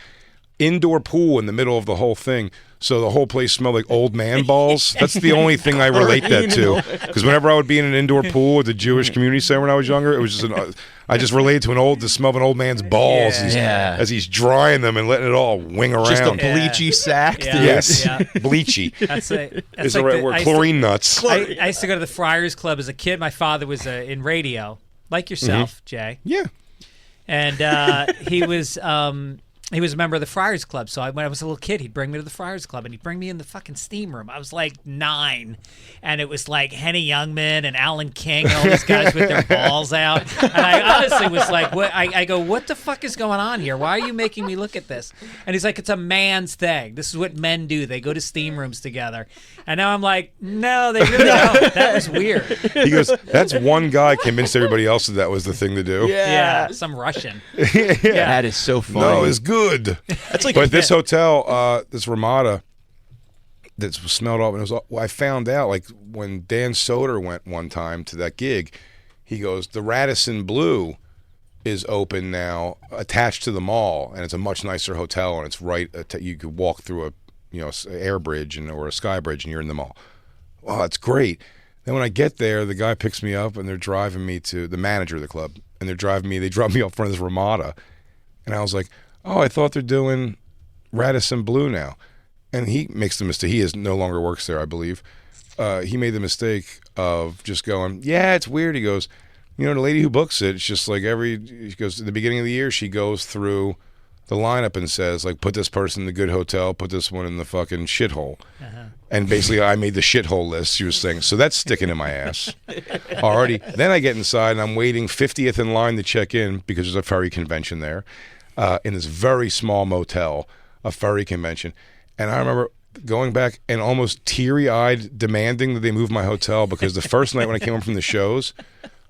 indoor pool in the middle of the whole thing. So the whole place smelled like old man balls. That's the only thing I relate that to. Because whenever I would be in an indoor pool at the Jewish community center when I was younger, it was just I just related to the smell of an old man's balls as he's drying them and letting it all wing around. Just a bleachy sack. Yeah. dude. Yes, Yeah. bleachy. That's Is the right word? Chlorine nuts. I used to go to the Friars Club as a kid. My father was in radio, like yourself, Jay. Yeah. And he was a member of the Friars Club. So when I was a little kid, he'd bring me to the Friars Club, and he'd bring me in the fucking steam room. I was like 9, and it was like Henny Youngman and Alan King, all these guys with their balls out. And I honestly was like, "What?" I go, "What the fuck is going on here? Why are you making me look at this?" And he's like, "It's a man's thing. This is what men do. They go to steam rooms together." And now I'm like, "No, they really don't." That was weird. He goes, that's one guy convinced everybody else that was the thing to do. Yeah, some Russian. That is so funny. No, it's good. That's like But this hotel, this Ramada, that smelled off, and it was. Well, I found out like when Dan Soder went one time to that gig, he goes, the Radisson Blu is open now, attached to the mall, and it's a much nicer hotel, and it's right. You could walk through a air bridge or a sky bridge, and you're in the mall. Wow, that's great. Then when I get there, the guy picks me up, and they're driving me to the manager of the club, and they drop me up front of this Ramada, and I was like, oh, I thought they're doing Radisson Blu now. And he makes the mistake. He no longer works there, I believe. He made the mistake of just going, yeah, it's weird. He goes, the lady who books it, it's just like he goes, at the beginning of the year, she goes through the lineup and says, like, put this person in the good hotel, put this one in the fucking shithole. And basically, I made the shithole list, she was saying. So that's sticking in my ass already. Then I get inside, and I'm waiting 50th in line to check in because there's a furry convention there. In this very small motel, a furry convention. And I remember going back and almost teary-eyed demanding that they move my hotel because the first night when I came home from the shows,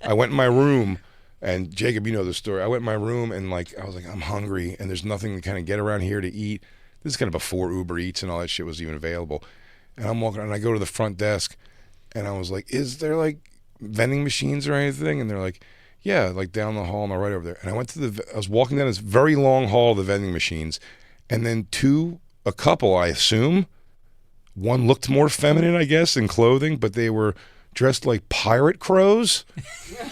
I went in my room, and Jacob, you know the story. I went in my room and I was like, I'm hungry and there's nothing to kind of get around here to eat. This is kind of before Uber Eats and all that shit was even available. And I'm walking around and I go to the front desk and I was like, is there like vending machines or anything? And they're like, yeah, like down the hall on the right over there. And I was walking down this very long hall of the vending machines, and then a couple, I assume, one looked more feminine, I guess, in clothing, but they were dressed like pirate crows.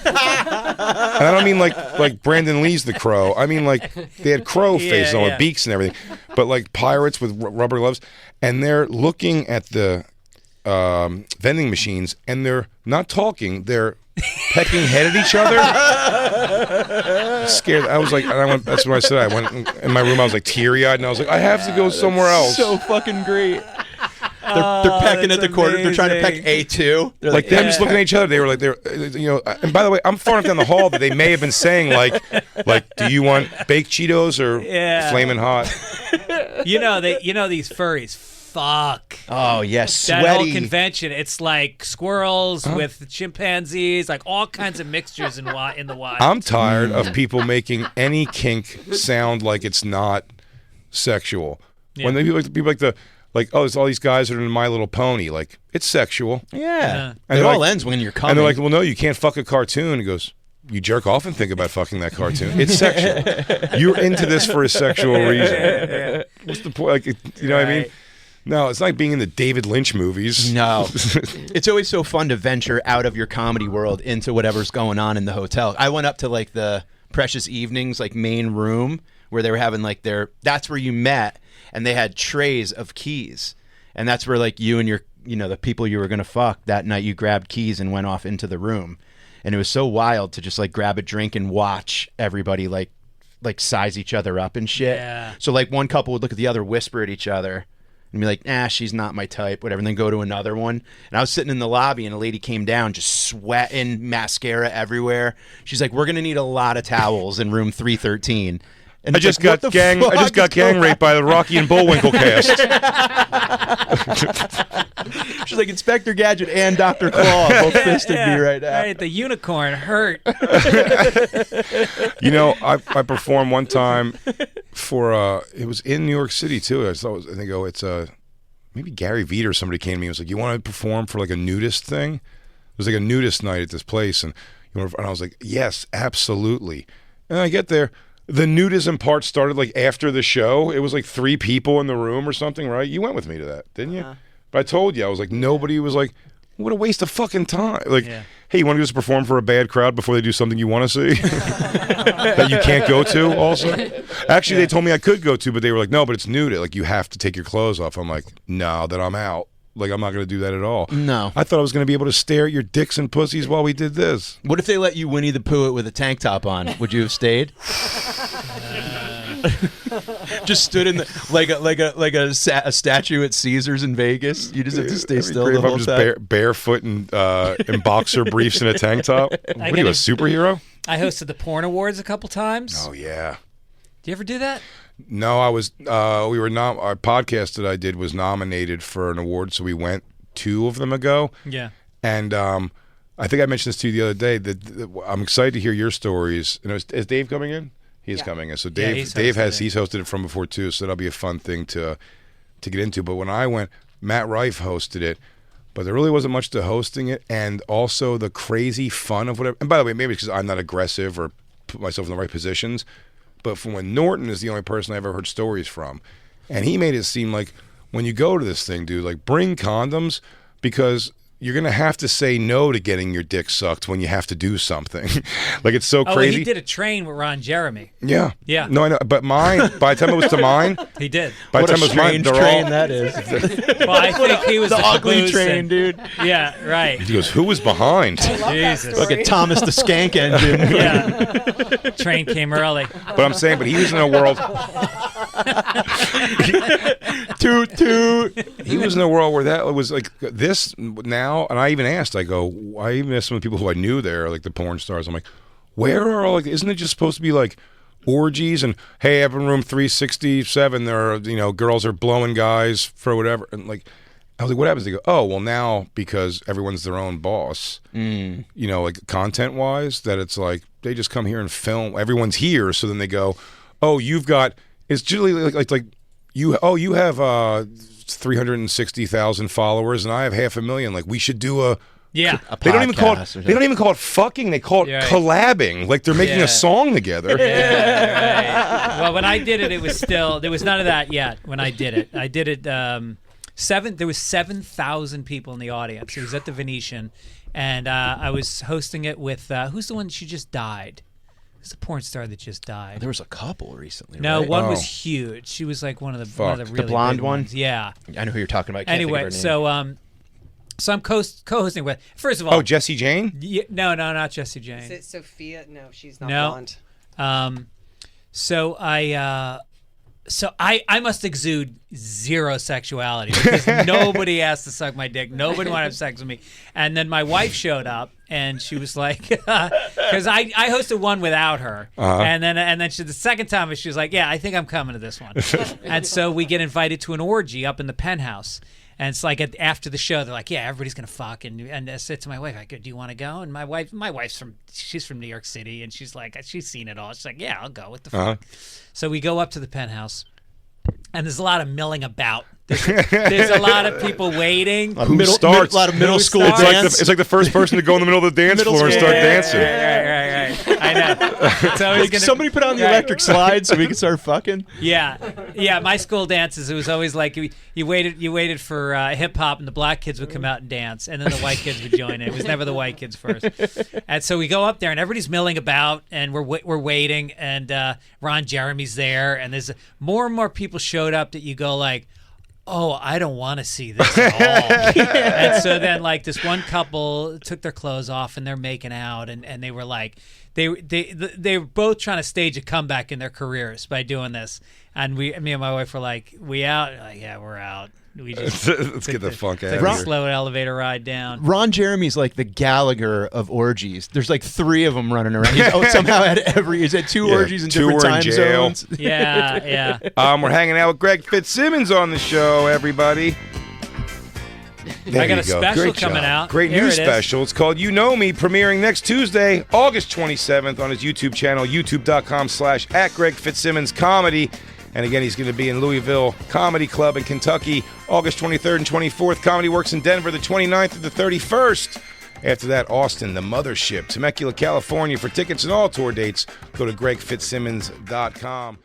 And I don't mean like Brandon Lee's the crow. I mean like they had crow faces on with beaks and everything, but like pirates with rubber gloves. And they're looking at the vending machines, and they're not talking. They're pecking head at each other. Scared. I was like, that's what I said. I went in my room. I was like teary-eyed, and I was like, I have to go somewhere else. So fucking great. They're pecking at the corner. They're trying to peck A2. They're like them just looking at each other. They were like, and by the way, I'm far enough down the hall that they may have been saying like, do you want baked Cheetos or flaming hot? These furries fuck. Oh yes, That sweaty. whole convention, it's like squirrels with chimpanzees, like all kinds of mixtures in the wild. I'm tired of people making any kink sound like it's not sexual. Yeah. When they people oh, there's all these guys that are in My Little Pony. Like, it's sexual. Yeah, And it they're all like- ends when you're coming. And they're like, well, no, you can't fuck a cartoon. He goes, you jerk off and think about fucking that cartoon. It's sexual. You're into this for a sexual reason. What's the point? Like, you know what I mean? Right. No, it's like being in the David Lynch movies. No. It's always so fun to venture out of your comedy world into whatever's going on in the hotel. I went up to like the Precious Evenings like main room where they were having like that's where you met, and they had trays of keys. And that's where like you and your the people you were going to fuck that night, you grabbed keys and went off into the room. And it was so wild to just like grab a drink and watch everybody like size each other up and shit. Yeah. So like one couple would look at the other, whisper at each other, and be like, nah, she's not my type, whatever, and then go to another one. And I was sitting in the lobby, and a lady came down, just sweating, mascara everywhere. She's like, we're going to need a lot of towels in room 313. And I it's just like, got what the fuck I just got is going gang raped by the Rocky and Bullwinkle cast. on? She's like, Inspector Gadget and Dr. Claw both fisted me right now. Right, the unicorn hurt. I performed one time for it was in New York City too. I think it's maybe Gary Vee or somebody came to me and was like, you want to perform for like a nudist thing? It was like a nudist night at this place, and I was like, yes, absolutely. And I get there. The nudism part started like after the show. It was like 3 people in the room or something, right? You went with me to that, didn't you? But I told you, I was like, nobody was like, what a waste of fucking time. Like, hey, you want to just perform for a bad crowd before they do something you want to see that you can't go to also? Actually, they told me I could go to, but they were like, no, but it's nude. Like, you have to take your clothes off. I'm like, no, then I'm out. Like, I'm not going to do that at all. No. I thought I was going to be able to stare at your dicks and pussies while we did this. What if they let you Winnie the Pooh it with a tank top on? Would you have stayed? Just stood in a statue at Caesars in Vegas. You just have to stay still the If I'm whole just time. barefoot and in boxer briefs and a tank top. What are you, a superhero? I hosted the Porn Awards a couple times. Oh, yeah. Do you ever do that? No, I was. Our podcast that I did was nominated for an award, so we went 2 of them ago. Yeah. And I think I mentioned this to you the other day. That I'm excited to hear your stories. And is Dave coming in? He's coming in. So Dave, he's Dave hosted he's hosted it from before too. So that'll be a fun thing to get into. But when I went, Matt Rife hosted it. But there really wasn't much to hosting it, and also the crazy fun of whatever. And by the way, maybe because I'm not aggressive or put myself in the right positions. But from when Norton is the only person I've ever heard stories from. And he made it seem like when you go to this thing, dude, like bring condoms because you're going to have to say no to getting your dick sucked when you have to do something. Like it's so Oh, crazy. he did a train with Ron Jeremy. Yeah. Yeah. No, I know. But mine, by the time it was to mine, He did. by What the a time it was mine, strange they're train all. that is. Well, I think he was The the ugly caboose train, and- dude. Yeah, right. He goes, who was behind? Jesus. Like a Thomas the Skank engine. Yeah. Train came early. But I'm saying, but he was in a world. Toot toot. He was in a world where that was like this now, and I even asked. I even asked some of the people who I knew there, like the porn stars. I'm like, where are all like? Isn't it just supposed to be like orgies and hey, up in room 367, there are girls are blowing guys for whatever, and like. I was like, what happens? They go, oh, well, now because everyone's their own boss, like content-wise, that it's like they just come here and film. Everyone's here, so then they go, oh, it's generally like you have 360,000 followers and I have 500,000. Like we should do a. Yeah. They don't even call podcast or it. They don't even call it fucking. They call it Yeah, right. collabing. Like they're making Yeah. a song together. Yeah, right. Well, when I did it, there was none of that yet. When I did it, there was 7,000 people in the audience. It was at the Venetian, and I was hosting it with who's the one? She just died. Who's the porn star that just died? There was a couple recently. No, right? one Oh. was huge. She was like one of the Fuck. really The blonde big one? ones. Yeah. I know who you're talking about. I can't think Anyway, of her name. so I'm co-hosting with. First of all, Oh, Jesse Jane. no, not Jesse Jane. Is it Sophia? No, she's not No. blonde. So I So I must exude zero sexuality because nobody asked to suck my dick. Nobody wanted to have sex with me. And then my wife showed up and she was like, because I hosted one without her. And then the second time she was like, yeah, I think I'm coming to this one. And so we get invited to an orgy up in the penthouse. And it's like after the show, they're like, yeah, everybody's going to fuck. And I said to my wife, I go, do you want to go? And my wife's she's from New York City. And she's like, she's seen it all. She's like, yeah, I'll go. What the fuck? So we go up to the penthouse. And there's a lot of milling about. There's a lot of people waiting. A lot of middle school dance. It's like the first person to go in the middle of the dance floor and start dancing. Right. I know. It's always somebody put on the electric slide so we can start fucking. Yeah. My school dances, it was always like you waited for hip hop, and the black kids would come out and dance, and then the white kids would join in. It was never the white kids first. And so we go up there, and everybody's milling about, and we're waiting, and Ron Jeremy's there, and there's more and more people showed up that you go like, oh, I don't want to see this at all. And so then, like, this one couple took their clothes off and they're making out, and they were like, they were both trying to stage a comeback in their careers by doing this. And me and my wife were like, we out? Like, yeah, we're out. We just let's get the fuck out of took here. a slow elevator ride down. Ron Jeremy's like the Gallagher of orgies. There's like 3 of them running around. He's somehow he's at 2 orgies in different time zones. Yeah. We're hanging out with Greg Fitzsimmons on the show, everybody. I got a special Great coming job. out. Great Here new it is. special. It's called You Know Me, premiering next Tuesday, August 27th on his YouTube channel, youtube.com/@GregFitzsimmonsComedy. And again, he's going to be in Louisville Comedy Club in Kentucky, August 23rd and 24th. Comedy Works in Denver, the 29th through the 31st. After that, Austin, the Mothership, Temecula, California. For tickets and all tour dates, go to GregFitzsimmons.com.